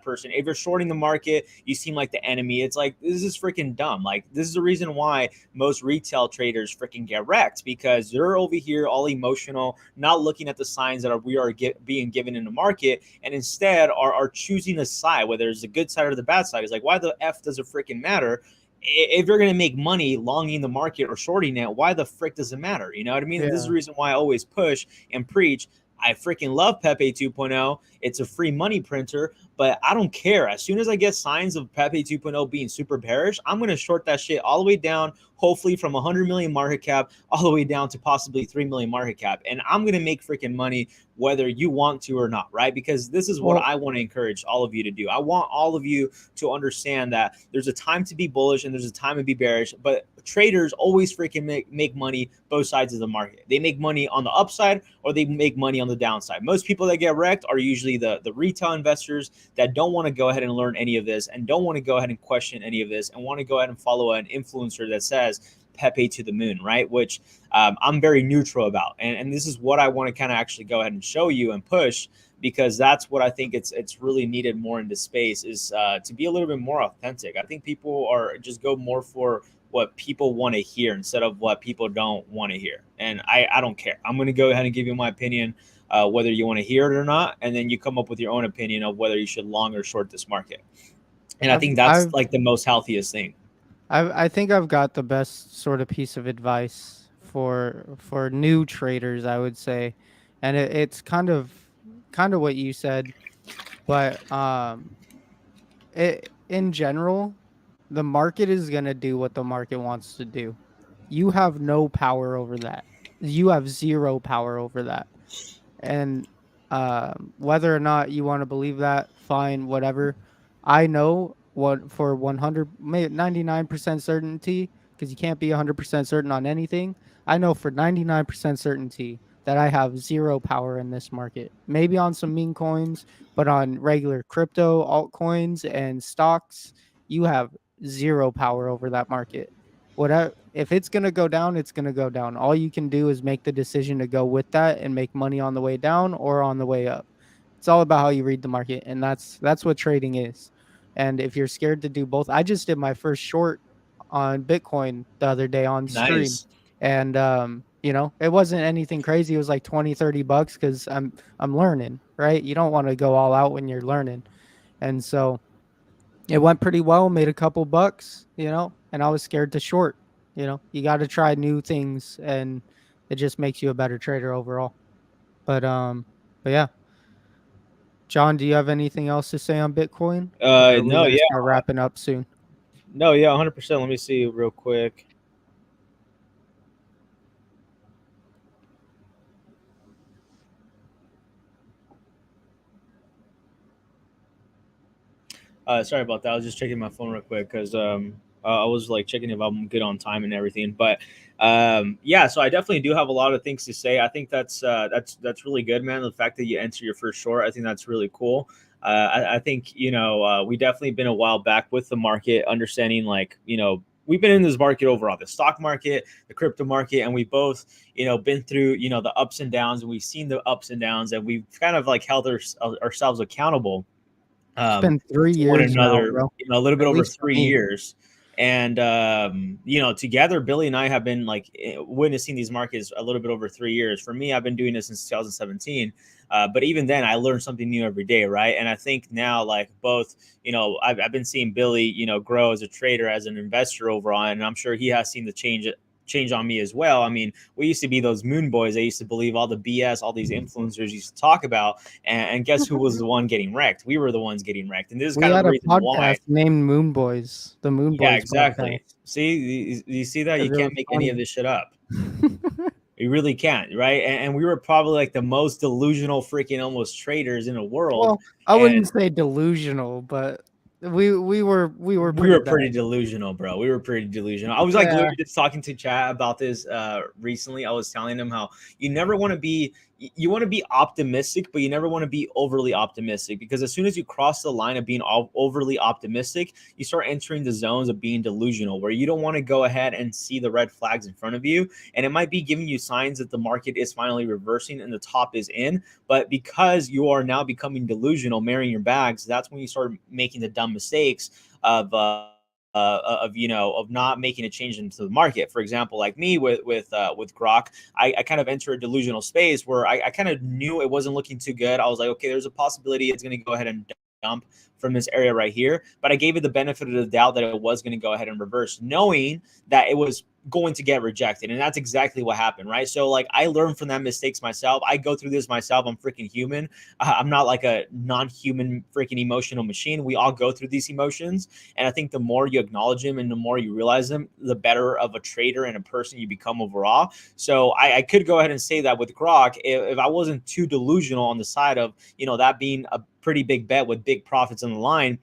person. If you're shorting the market, you seem like the enemy. It's like, this is freaking dumb. Like, this is the reason why most retail traders freaking get wrecked, because they're over here all emotional, not looking at the signs that being given in the market, and instead are choosing a side, whether it's the good side or the bad side. It's like, why the F does it freaking matter? If you're going to make money longing the market or shorting it, why the frick does it matter? You know what I mean? And this is Yeah. the reason why I always push and preach. I freaking love Pepe 2.0. It's a free money printer, but I don't care. As soon as I get signs of Pepe 2.0 being super bearish, I'm going to short that shit all the way down, hopefully from 100 million market cap all the way down to possibly 3 million market cap. And I'm going to make freaking money whether you want to or not, right? Because this is what Well, I want to encourage all of you to do. I want all of you to understand that there's a time to be bullish and there's a time to be bearish, but traders always freaking make money both sides of the market. They make money on the upside or they make money on the downside. Most people that get wrecked are usually the retail investors that don't want to go ahead and learn any of this and don't want to go ahead and question any of this and want to go ahead and follow an influencer that says Pepe to the moon, right? Which I'm very neutral about. And this is what I want to kind of actually go ahead and show you and push, because that's what I think it's really needed more in this space, is to be a little bit more authentic. I think people are just go more for what people want to hear instead of what people don't want to hear. And I don't care. I'm going to go ahead and give you my opinion, whether you want to hear it or not. And then you come up with your own opinion of whether you should long or short this market. And I I've think that's I've like the most healthiest thing. I think I've got the best sort of piece of advice for new traders, I would say, and it's kind of what you said, but in general, the market is gonna do what the market wants to do. You have no power over that. You have zero power over that. And whether or not you want to believe that, fine, whatever. I know what for 100, 99% certainty, because you can't be 100% certain on anything. I know for 99% certainty that I have zero power in this market. Maybe on some meme coins, but on regular crypto, altcoins, and stocks, you have zero power over that market. Whatever, if it's gonna go down, it's gonna go down. All you can do is make the decision to go with that and make money on the way down or on the way up. It's all about how you read the market, and that's what trading is. And if you're scared to do both, I just did my first short on Bitcoin the other day on stream. Nice. And it wasn't anything crazy. It was like 20, $30 cuz I'm learning, right? You don't want to go all out when you're learning. And so it went pretty well, made a couple bucks, and I was scared to short. You got to try new things, and it just makes you a better trader overall. But yeah, John, do you have anything else to say on Bitcoin? Or are we No, going to yeah, start wrapping up soon? no, yeah, 100%. Let me see real quick. Sorry about that. I was just checking my phone real quick because I was like checking if I'm good on time and everything. But yeah, so I definitely do have a lot of things to say. I think that's really good, man. The fact that you enter your first short, I think that's really cool. I think we definitely been a while back with the market, understanding like we've been in this market overall, the stock market, the crypto market, and we both been through the ups and downs, and we've seen the ups and downs, and we've kind of like held ourselves accountable It's been to one 3 years now, another, bro. a little bit At over least for three me. years. And, together, Billy and I have been like witnessing these markets a little bit over 3 years. For me, I've been doing this since 2017. But even then, I learned something new every day, right? And I think now, like both, I've been seeing Billy, grow as a trader, as an investor overall, and I'm sure he has seen the change on me as well. I mean, we used to be those moon boys. I used to believe all the BS all these influencers used to talk about, and guess who was the one getting wrecked? We were the ones getting wrecked, and this is We kind of had the a reason why. podcast named Moon Boys, the Moon Yeah, Boys podcast, exactly. See, you see that you because it can't was make any of funny. this shit up. You really can't, right? And we were probably like the most delusional freaking almost traders in the world, Well, I wouldn't and say delusional, but we were we pretty were bad. pretty delusional, bro. We were pretty delusional. I was like Yeah, literally just talking to Chad about this recently. I was telling him how you never want to be you want to be optimistic, but you never want to be overly optimistic, because as soon as you cross the line of being overly optimistic, you start entering the zones of being delusional, where you don't want to go ahead and see the red flags in front of you, and it might be giving you signs that the market is finally reversing and the top is in, but because you are now becoming delusional, marrying your bags, that's when you start making the dumb mistakes of of not making a change into the market. For example, like me with Grok, I kind of enter a delusional space where I kind of knew it wasn't looking too good. I was like, okay, there's a possibility it's going to go ahead and dump from this area right here, but I gave it the benefit of the doubt that it was going to go ahead and reverse, knowing that it was going to get rejected. And that's exactly what happened, right? So like I learned from that mistakes myself. I go through this myself. I'm freaking human. I'm not like a non-human freaking emotional machine. We all go through these emotions, and I think the more you acknowledge them and the more you realize them, the better of a trader and a person you become overall. So I could go ahead and say that with Grok, if I wasn't too delusional on the side of that being a pretty big bet with big profits on the line,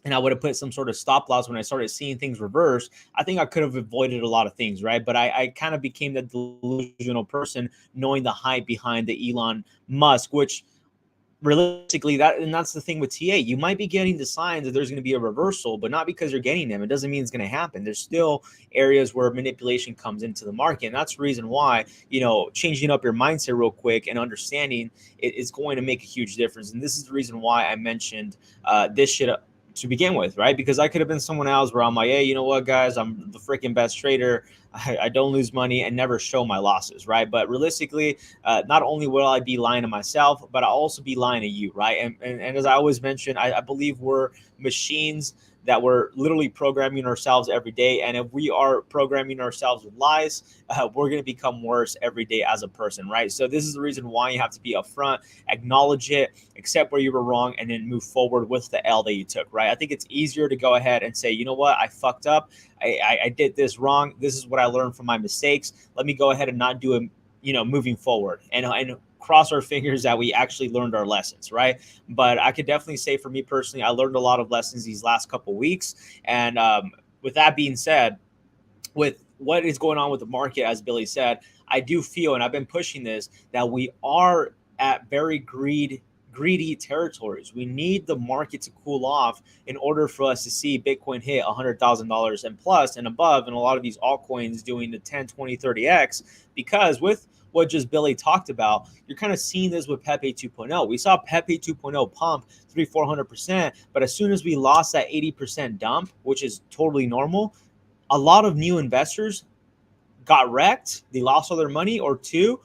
and I would have put some sort of stop loss when I started seeing things reverse, I think I could have avoided a lot of things, right? But I kind of became that delusional person, knowing the hype behind the Elon Musk, which realistically, that's the thing with TA. You might be getting the signs that there's going to be a reversal, but not because you're getting them. It doesn't mean it's going to happen. There's still areas where manipulation comes into the market, and that's the reason why changing up your mindset real quick and understanding it is going to make a huge difference. And this is the reason why I mentioned this shit to begin with, right? Because I could have been someone else where I'm like, hey, you know what, guys, I'm the freaking best trader. I don't lose money and never show my losses, right? But realistically, not only will I be lying to myself, but I'll also be lying to you, right? And as I always mention, I believe we're machines that we're literally programming ourselves every day. And if we are programming ourselves with lies, we're going to become worse every day as a person, right? So this is the reason why you have to be upfront, acknowledge it, accept where you were wrong, and then move forward with the L that you took, right? I think it's easier to go ahead and say, you know what, I fucked up. I did this wrong. This is what I learned from my mistakes. Let me go ahead and not do it, moving forward, and cross our fingers that we actually learned our lessons, right? But I could definitely say for me personally, I learned a lot of lessons these last couple of weeks. And with that being said, with what is going on with the market, as Billy said, I do feel, and I've been pushing this, that we are at very greedy territories. We need the market to cool off in order for us to see Bitcoin hit $100,000 and plus and above, and a lot of these altcoins doing the 10, 20, 30x, because with what just Billy talked about, you're kind of seeing this with Pepe 2.0. We saw Pepe 2.0 pump 300-400%, but as soon as we lost that 80% dump, which is totally normal, a lot of new investors got wrecked. They lost all their money, or two,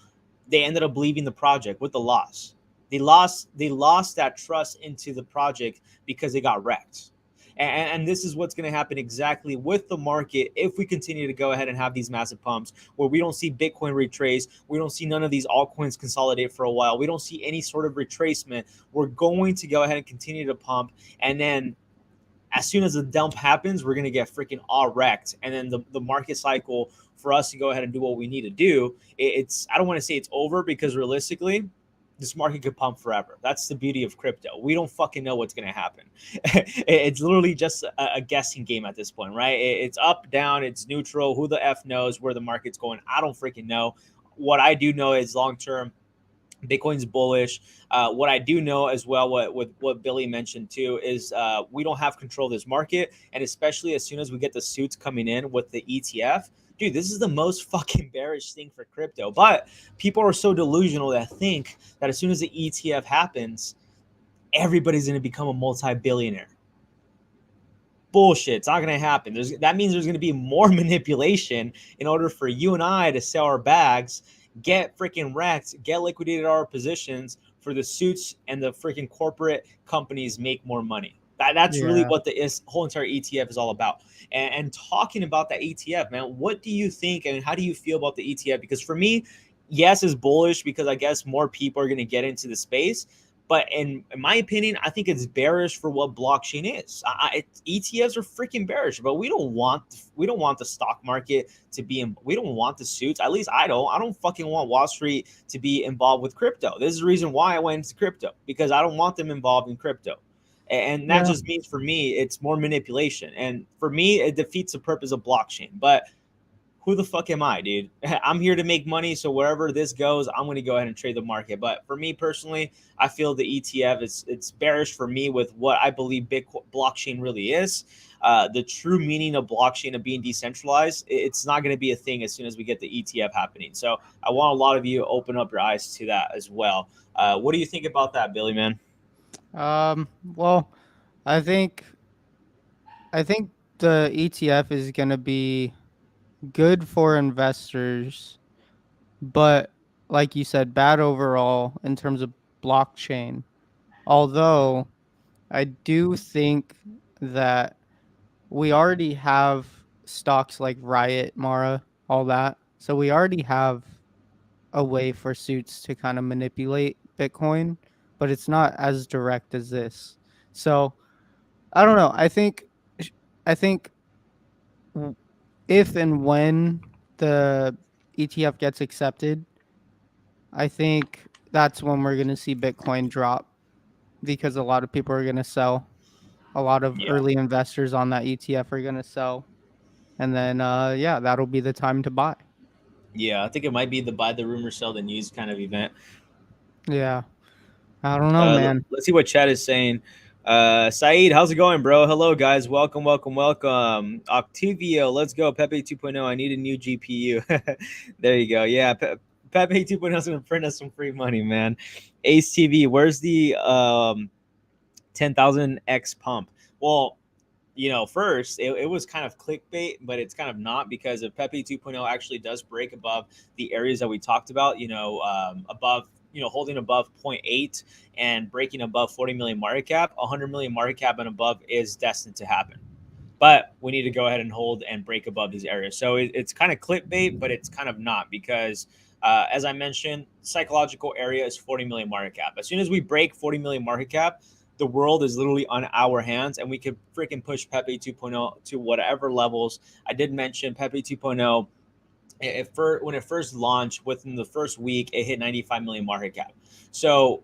they ended up leaving the project with the loss. They lost that trust into the project because they got wrecked. And this is what's going to happen exactly with the market if we continue to go ahead and have these massive pumps where we don't see Bitcoin retrace, we don't see none of these altcoins consolidate for a while, we don't see any sort of retracement. We're going to go ahead and continue to pump, and then as soon as the dump happens, we're going to get freaking all wrecked. And then the market cycle for us to go ahead and do what we need to do, it's, I don't want to say it's over, because realistically, this market could pump forever. That's the beauty of crypto. We don't fucking know what's going to happen. It's literally just a guessing game at this point, right? It's up, down, it's neutral. Who the F knows where the market's going? I don't freaking know. What I do know is long term, Bitcoin's bullish. What I do know as well, what Billy mentioned too, is we don't have control of this market, and especially as soon as we get the suits coming in with the ETF, dude, this is the most fucking bearish thing for crypto. But people are so delusional that think that as soon as the ETF happens, everybody's going to become a multi-billionaire. Bullshit. It's not going to happen. That means there's going to be more manipulation in order for you and I to sell our bags, get freaking wrecked, get liquidated our positions for the suits, and the freaking corporate companies make more money. That's really Yeah. what the whole entire ETF is all about. And talking about that ETF, man, what do you think and how do you feel about the ETF? Because for me, yes, it's bullish because I guess more people are going to get into the space. But in my opinion, I think it's bearish for what blockchain is. ETFs are freaking bearish, but we don't want the stock market to be in. We don't want the suits. At least I don't. I don't fucking want Wall Street to be involved with crypto. This is the reason why I went into crypto, because I don't want them involved in crypto. And that Yeah. just means for me, it's more manipulation. And for me, it defeats the purpose of blockchain. But who the fuck am I, dude? I'm here to make money. So wherever this goes, I'm going to go ahead and trade the market. But for me personally, I feel the ETF it's bearish for me with what I believe Bitcoin blockchain really is. The true meaning of blockchain of being decentralized, it's not going to be a thing as soon as we get the ETF happening. So I want a lot of you to open up your eyes to that as well. What do you think about that, Billy, man? Well, I think I think the ETF is going to be good for investors, but like you said, bad overall in terms of blockchain. Although I do think that we already have stocks like Riot, Mara, all that. So we already have a way for suits to kind of manipulate Bitcoin, but it's not as direct as this. So I don't know. I think w- if and when the ETF gets accepted, I think that's when we're going to see Bitcoin drop because a lot of people are going to sell. A lot of Yeah. early investors on that ETF are going to sell. And then, yeah, that'll be the time to buy. Yeah, I think it might be the buy the rumor, sell the news kind of event. Yeah. I don't know, man. Let's see what chat is saying. Saeed, how's it going, bro? Hello, guys. Welcome, welcome, welcome. Octavio, let's go. Pepe 2.0. I need a new GPU. There you go. Yeah, Pepe 2.0 is going to print us some free money, man. Ace TV, where's the 10,000x pump? Well, first it was kind of clickbait, but it's kind of not, because if Pepe 2.0 actually does break above the areas that we talked about, above, holding above zero point 0.8 and breaking above 40 million market cap, 100 million market cap and above is destined to happen. But we need to go ahead and hold and break above these areas. So it's kind of clickbait, but it's kind of not, because as I mentioned, psychological area is 40 million market cap. As soon as we break 40 million market cap, the world is literally on our hands, and we could freaking push Pepe 2.0 to whatever levels. I did mention Pepe 2.0. When it first launched, within the first week, it hit 95 million market cap. So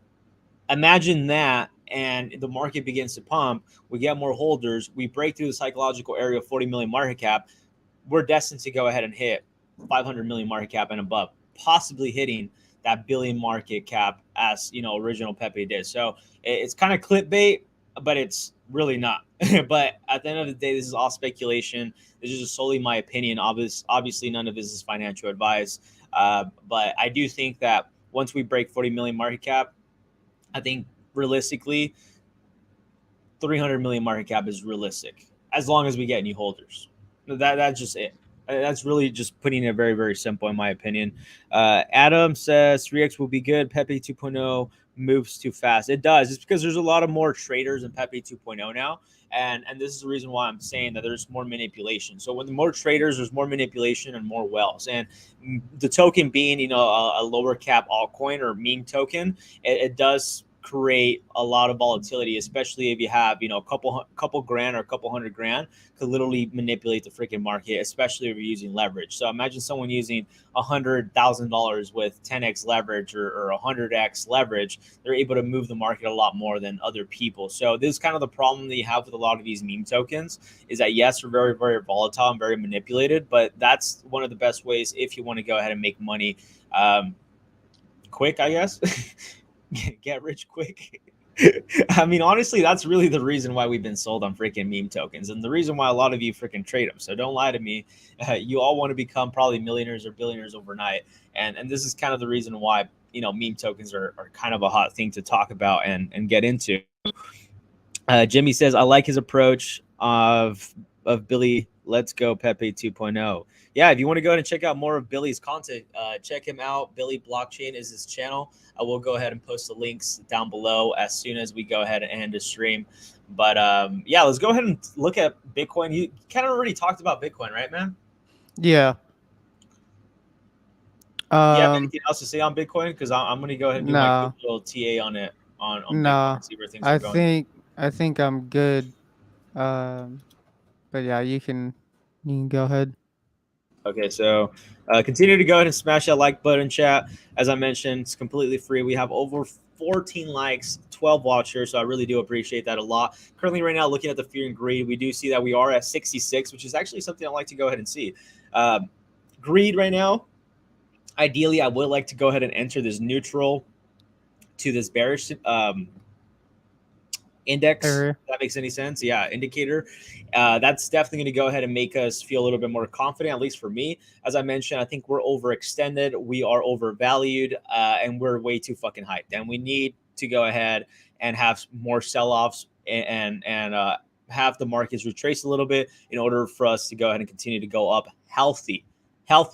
imagine that, and the market begins to pump. We get more holders. We break through the psychological area of 40 million market cap. we're destined to go ahead and hit 500 million market cap and above, possibly hitting that billion market cap as original Pepe did. So it's kind of clickbait, but it's really not. But at the end of the day, this is all speculation. This is just solely my opinion. Obviously, none of this is financial advice. But I do think that once we break 40 million market cap, I think realistically, 300 million market cap is realistic as long as we get new holders. That's just it. That's really just putting it very, very simple, in my opinion. Adam says 3x will be good. Pepe 2.0 moves too fast. It does. It's because there's a lot of more traders in Pepe 2.0 now. And this is the reason why I'm saying that there's more manipulation. So when the more traders, there's more manipulation and more whales. And the token being, a lower cap altcoin or meme token, it does create a lot of volatility, especially if you have a couple grand or a couple $100,000 could literally manipulate the freaking market, especially if you're using leverage. So imagine someone using $100,000 with 10x leverage or 100x leverage. They're able to move the market a lot more than other people. So this is kind of the problem that you have with a lot of these meme tokens, is that yes, they're very, very volatile and very manipulated, but that's one of the best ways if you want to go ahead and make money quick, I guess. Get rich quick. I mean, honestly, that's really the reason why we've been sold on freaking meme tokens, and the reason why a lot of you freaking trade them. So don't lie to me. You all want to become probably millionaires or billionaires overnight, and this is kind of the reason why meme tokens are kind of a hot thing to talk about and get into. Jimmy says, I like his approach of Billy. Let's go Pepe 2.0. Yeah, if you want to go ahead and check out more of Billy's content, check him out. Billy Blockchain is his channel. I will go ahead and post the links down below as soon as we go ahead and end the stream. But yeah, let's go ahead and look at Bitcoin. You kind of already talked about Bitcoin, right, man? Yeah. Do you have anything else to say on Bitcoin? Because I'm going to go ahead and do my quick No, little TA on it on Bitcoin no. and see where things are I going. think I'm good. But yeah, you can go ahead. Okay, so continue to go ahead and smash that like button, chat. As I mentioned, it's completely free. We have over 14 likes, 12 watchers, so I really do appreciate that a lot. Currently, right now, looking at the fear and greed, we do see that we are at 66, which is actually something I'd like to go ahead and see. Greed right now, ideally, I would like to go ahead and enter this neutral to this bearish index. Area. If that makes any sense. Yeah, indicator. That's definitely going to go ahead and make us feel a little bit more confident, at least for me. As I mentioned, I think we're overextended, we are overvalued, and we're way too fucking hyped. And we need to go ahead and have more sell-offs and have the markets retrace a little bit in order for us to go ahead and continue to go up healthy,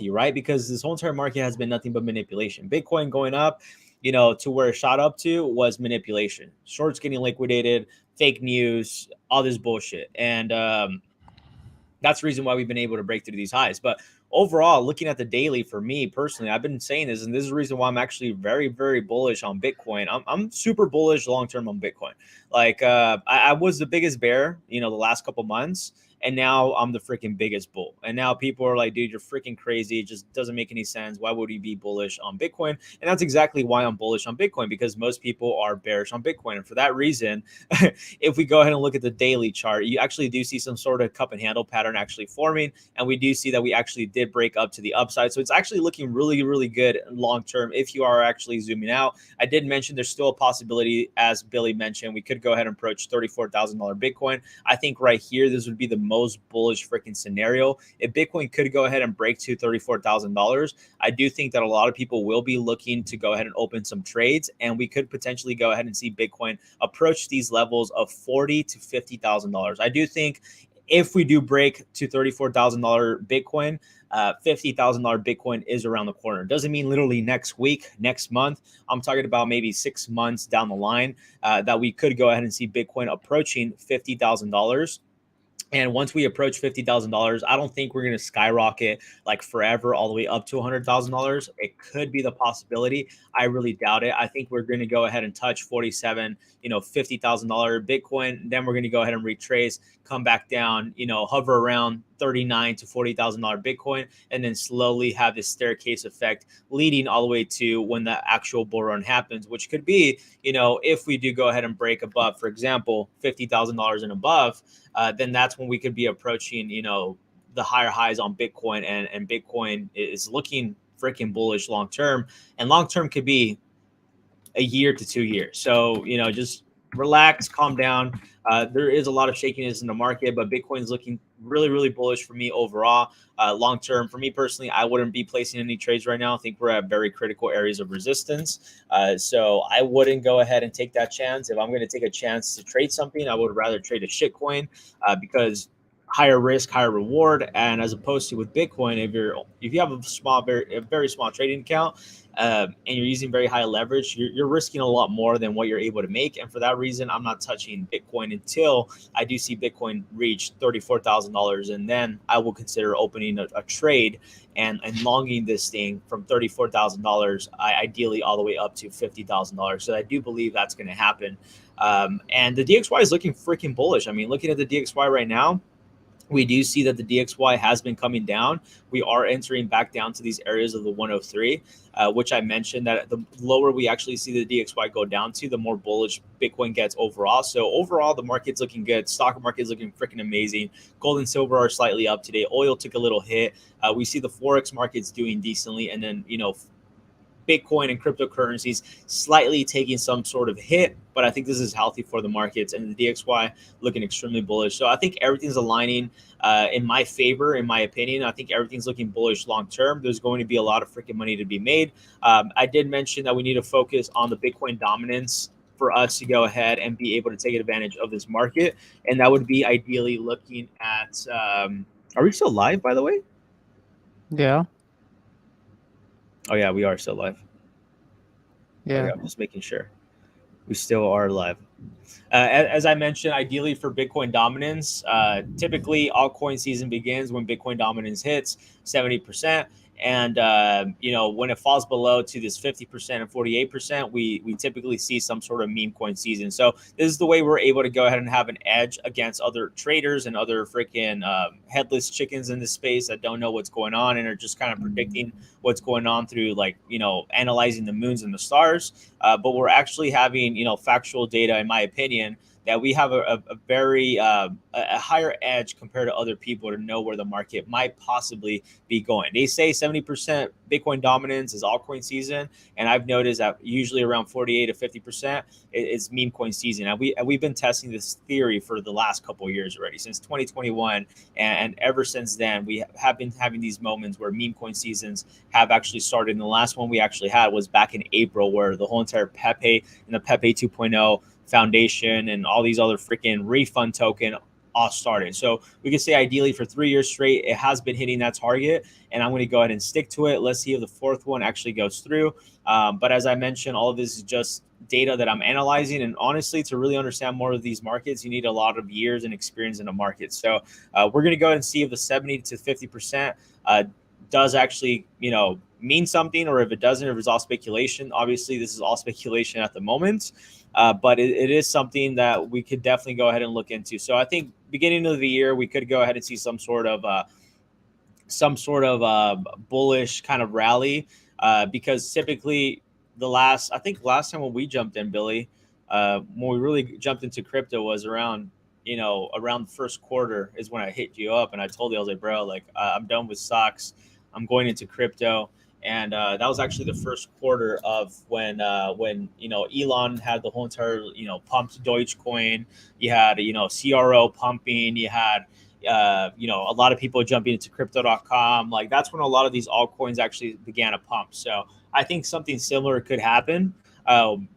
right? Because this whole entire market has been nothing but manipulation. Bitcoin going up, to where it shot up to was manipulation. Shorts getting liquidated, fake news, all this bullshit. And that's the reason why we've been able to break through these highs. But overall, looking at the daily, for me personally, I've been saying this, and this is the reason why I'm actually very, very bullish on Bitcoin. I'm super bullish long-term on Bitcoin. Like I was the biggest bear, the last couple months. And now I'm the freaking biggest bull. And now people are like, dude, you're freaking crazy. It just doesn't make any sense. Why would you be bullish on Bitcoin? And that's exactly why I'm bullish on Bitcoin, because most people are bearish on Bitcoin. And for that reason, if we go ahead and look at the daily chart, you actually do see some sort of cup and handle pattern actually forming. And we do see that we actually did break up to the upside. So it's actually looking really, really good long term if you are actually zooming out. I did mention there's still a possibility, as Billy mentioned, we could go ahead and approach $34,000 Bitcoin. I think right here, this would be the most bullish freaking scenario. If Bitcoin could go ahead and break to $34,000, I do think that a lot of people will be looking to go ahead and open some trades, and we could potentially go ahead and see Bitcoin approach these levels of $40,000 to $50,000. I do think if we do break to $34,000 Bitcoin, $50,000 Bitcoin is around the corner. Doesn't mean literally next week, next month. I'm talking about maybe 6 months down the line that we could go ahead and see Bitcoin approaching $50,000. And once we approach $50,000, I don't think we're going to skyrocket like forever all the way up to $100,000. It could be the possibility. I really doubt it. I think we're going to go ahead and touch 47, $50,000 Bitcoin. Then we're going to go ahead and retrace, come back down, hover around $39,000 to $40,000 Bitcoin, and then slowly have this staircase effect leading all the way to when the actual bull run happens, which could be, if we do go ahead and break above, for example, $50,000 and above, then that's when we could be approaching, the higher highs on Bitcoin, and Bitcoin is looking freaking bullish long term, and long term could be a year to 2 years. So, just relax, calm down. There is a lot of shakiness in the market, but Bitcoin is looking really, really bullish for me overall. Long term, for me personally, I wouldn't be placing any trades right now. I think we're at very critical areas of resistance. So I wouldn't go ahead and take that chance. If I'm going to take a chance to trade something, I would rather trade a shitcoin because higher risk, higher reward. And as opposed to with Bitcoin, if you have a very small trading account, and you're using very high leverage, you're risking a lot more than what you're able to make. And for that reason, I'm not touching Bitcoin until I do see Bitcoin reach $34,000, and then I will consider opening a trade and longing this thing from $34,000, ideally all the way up to $50,000. So I do believe that's going to happen. And the DXY is looking freaking bullish. I mean, looking at the DXY right now, we do see that the DXY has been coming down. We are entering back down to these areas of the 103, which I mentioned that the lower we actually see the DXY go down to, the more bullish Bitcoin gets overall. So overall, the market's looking good. Stock market is looking freaking amazing. Gold and silver are slightly up today. Oil took a little hit. We see the Forex market's doing decently. And then, Bitcoin and cryptocurrencies slightly taking some sort of hit, but I think this is healthy for the markets, and the DXY looking extremely bullish. So I think everything's aligning in my favor, in my opinion. I think everything's looking bullish long term. There's going to be a lot of freaking money to be made. I did mention that we need to focus on the Bitcoin dominance for us to go ahead and be able to take advantage of this market, and that would be ideally looking at. Are we still live, by the way? Yeah. Oh yeah, we are still live. Okay, Yeah. I'm just making sure. We still are live. As I mentioned, ideally for Bitcoin dominance, typically altcoin season begins when Bitcoin dominance hits 70%. And, when it falls below to this 50% and 48%, we typically see some sort of meme coin season. So this is the way we're able to go ahead and have an edge against other traders and other freaking headless chickens in this space that don't know what's going on and are just kind of predicting what's going on through analyzing the moons and the stars. But we're actually having, factual data, in my opinion, that we have a very a higher edge compared to other people to know where the market might possibly be going. They say 70% Bitcoin dominance is altcoin season, and I've noticed that usually around 48 to 50% is meme coin season. And we've been testing this theory for the last couple of years already, since 2021, and ever since then we have been having these moments where meme coin seasons have actually started. And the last one we actually had was back in April, where the whole entire Pepe and the Pepe 2.0 foundation and all these other freaking refund token all started. So we can say ideally for 3 years straight, it has been hitting that target, and I'm going to go ahead and stick to it. Let's see if the fourth one actually goes through. But as I mentioned, all of this is just data that I'm analyzing. And honestly, to really understand more of these markets, you need a lot of years and experience in the market. So we're going to go ahead and see if the 70 to 50% does actually, mean something, or if it doesn't, if it's all speculation. Obviously, this is all speculation at the moment. But it is something that we could definitely go ahead and look into. So I think beginning of the year, we could go ahead and see some sort of bullish kind of rally, because typically last time when we jumped in, Billy, when we really jumped into crypto was around the first quarter is when I hit you up and I told you, I was like, bro, like I'm done with stocks, I'm going into crypto. And that was actually the first quarter of when Elon had the whole entire pumped Dogecoin. You had CRO pumping. You had a lot of people jumping into crypto.com. Like that's when a lot of these altcoins actually began to pump. So I think something similar could happen.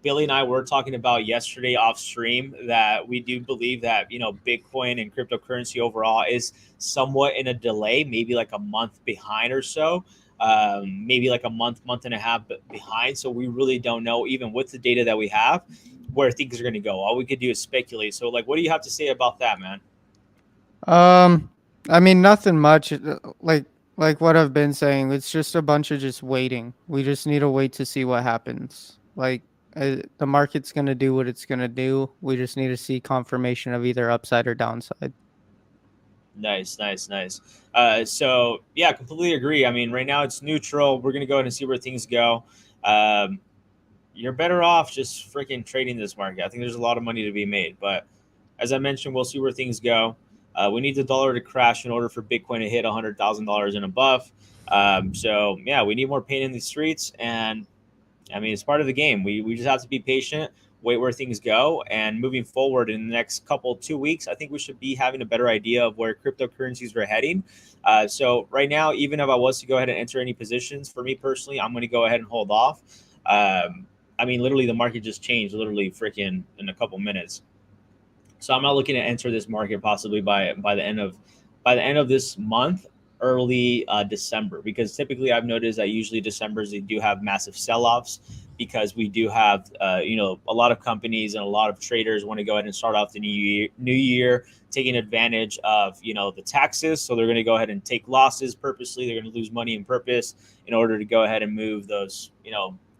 Billy and I were talking about yesterday off stream that we do believe that Bitcoin and cryptocurrency overall is somewhat in a delay, maybe like a month behind or so. Maybe like a month and a half behind. So we really don't know, even with the data that we have, where things are going to go. All we could do is speculate. So, like, what do you have to say about that, man? I mean, nothing much. Like what I've been saying, it's just a bunch of just waiting. We just need to wait to see what happens. Like the market's gonna do what it's gonna do. We just need to see confirmation of either upside or downside. Nice, nice, nice. So yeah, completely agree. I mean, right now it's neutral. We're gonna go ahead and see where things go. Um, you're better off just freaking trading this market. I think there's a lot of money to be made, but as I mentioned, we'll see where things go. We need the dollar to crash in order for Bitcoin to hit $100,000 and above. So yeah, we need more pain in the streets, and I mean, it's part of the game. We just have to be patient, wait where things go, and moving forward in the next 2 weeks, I think we should be having a better idea of where cryptocurrencies are heading. So right now, even if I was to go ahead and enter any positions, for me personally, I'm going to go ahead and hold off. I mean, literally, the market just changed, literally, freaking in a couple minutes. So I'm not looking to enter this market possibly by the end of this month, early December, because typically I've noticed that usually December's they do have massive sell-offs, because we do have a lot of companies and a lot of traders want to go ahead and start off the new year taking advantage of the taxes. So they're going to go ahead and take losses purposely. They're going to lose money in purpose in order to go ahead and move those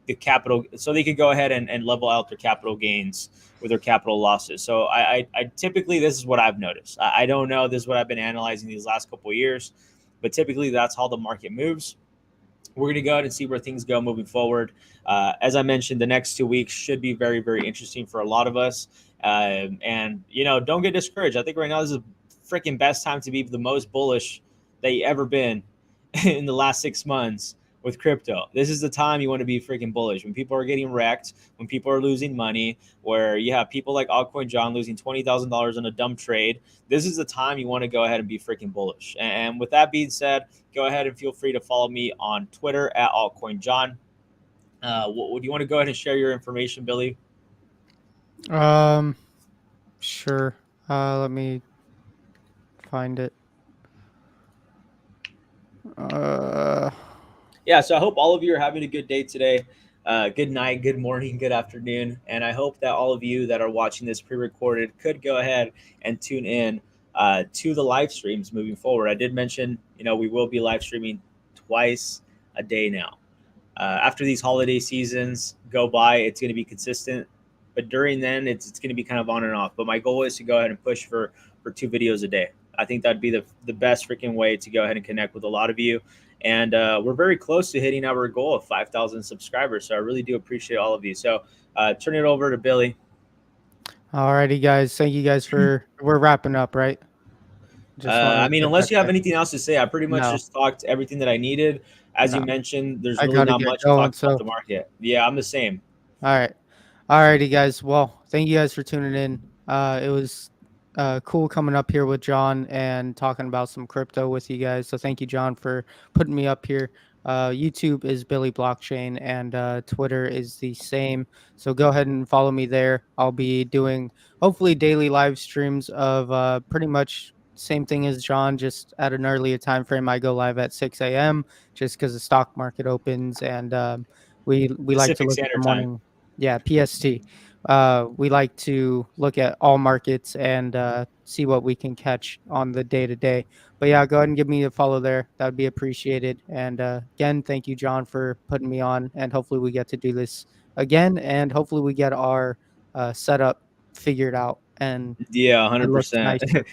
the capital, so they could go ahead and level out their capital gains with their capital losses. So I typically, this is what I've noticed. I don't know, this is what I've been analyzing these last couple of years, but typically that's how the market moves. We're going to go ahead and see where things go moving forward. As I mentioned, the next 2 weeks should be very, very interesting for a lot of us. And don't get discouraged. I think right now this is the freaking best time to be the most bullish that you ever been in the last 6 months with crypto. This is the time you want to be freaking bullish, when people are getting wrecked, when people are losing money, where you have people like Altcoin John losing $20,000 on a dumb trade. This is the time you want to go ahead and be freaking bullish. And with that being said, go ahead and feel free to follow me on Twitter at Altcoin John. Would you want to go ahead and share your information, Billy? Sure. Let me find it. Yeah, so I hope all of you are having a good day today. Good night, good morning, good afternoon. And I hope that all of you that are watching this pre-recorded could go ahead and tune in to the live streams moving forward. I did mention, we will be live streaming twice a day now. After these holiday seasons go by, it's going to be consistent. But during then, it's going to be kind of on and off. But my goal is to go ahead and push for 2 videos a day. I think that'd be the best freaking way to go ahead and connect with a lot of you. And we're very close to hitting our goal of 5,000 subscribers. So I really do appreciate all of you. So turn it over to Billy. Alrighty, guys. Thank you guys for. We're wrapping up, right? Just wanted I to mean, check unless that you have there. anything else to say, I pretty much No, just talked everything that I needed. As you no. mentioned, there's I really gotta not get much to going. talk about So, the market. Yeah, I'm the same. all right. Alrighty, guys. Well, thank you guys for tuning in. It was cool coming up here with John and talking about some crypto with you guys. So thank you, John, for putting me up here. YouTube is Billy Blockchain, and Twitter is the same. So go ahead and follow me there. I'll be doing hopefully daily live streams of pretty much same thing as John, just at an earlier time frame. I go live at 6 a.m. just because the stock market opens, and we like to Pacific look at the Standard Time. morning. Yeah, PST. We like to look at all markets and see what we can catch on the day to day. But yeah, go ahead and give me a follow there. That would be appreciated. And again, thank you, John, for putting me on. And hopefully we get to do this again. And hopefully we get our setup figured out and Yeah, it looks 100%. nicer.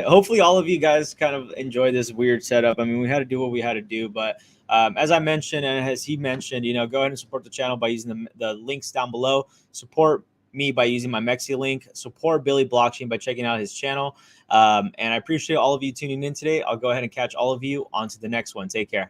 Hopefully, all of you guys kind of enjoy this weird setup. I mean, we had to do what we had to do, but as I mentioned, and as he mentioned, go ahead and support the channel by using the links down below. Support me by using my MEXC link. Support Billy Blockchain by checking out his channel. And I appreciate all of you tuning in today. I'll go ahead and catch all of you on to the next one. Take care.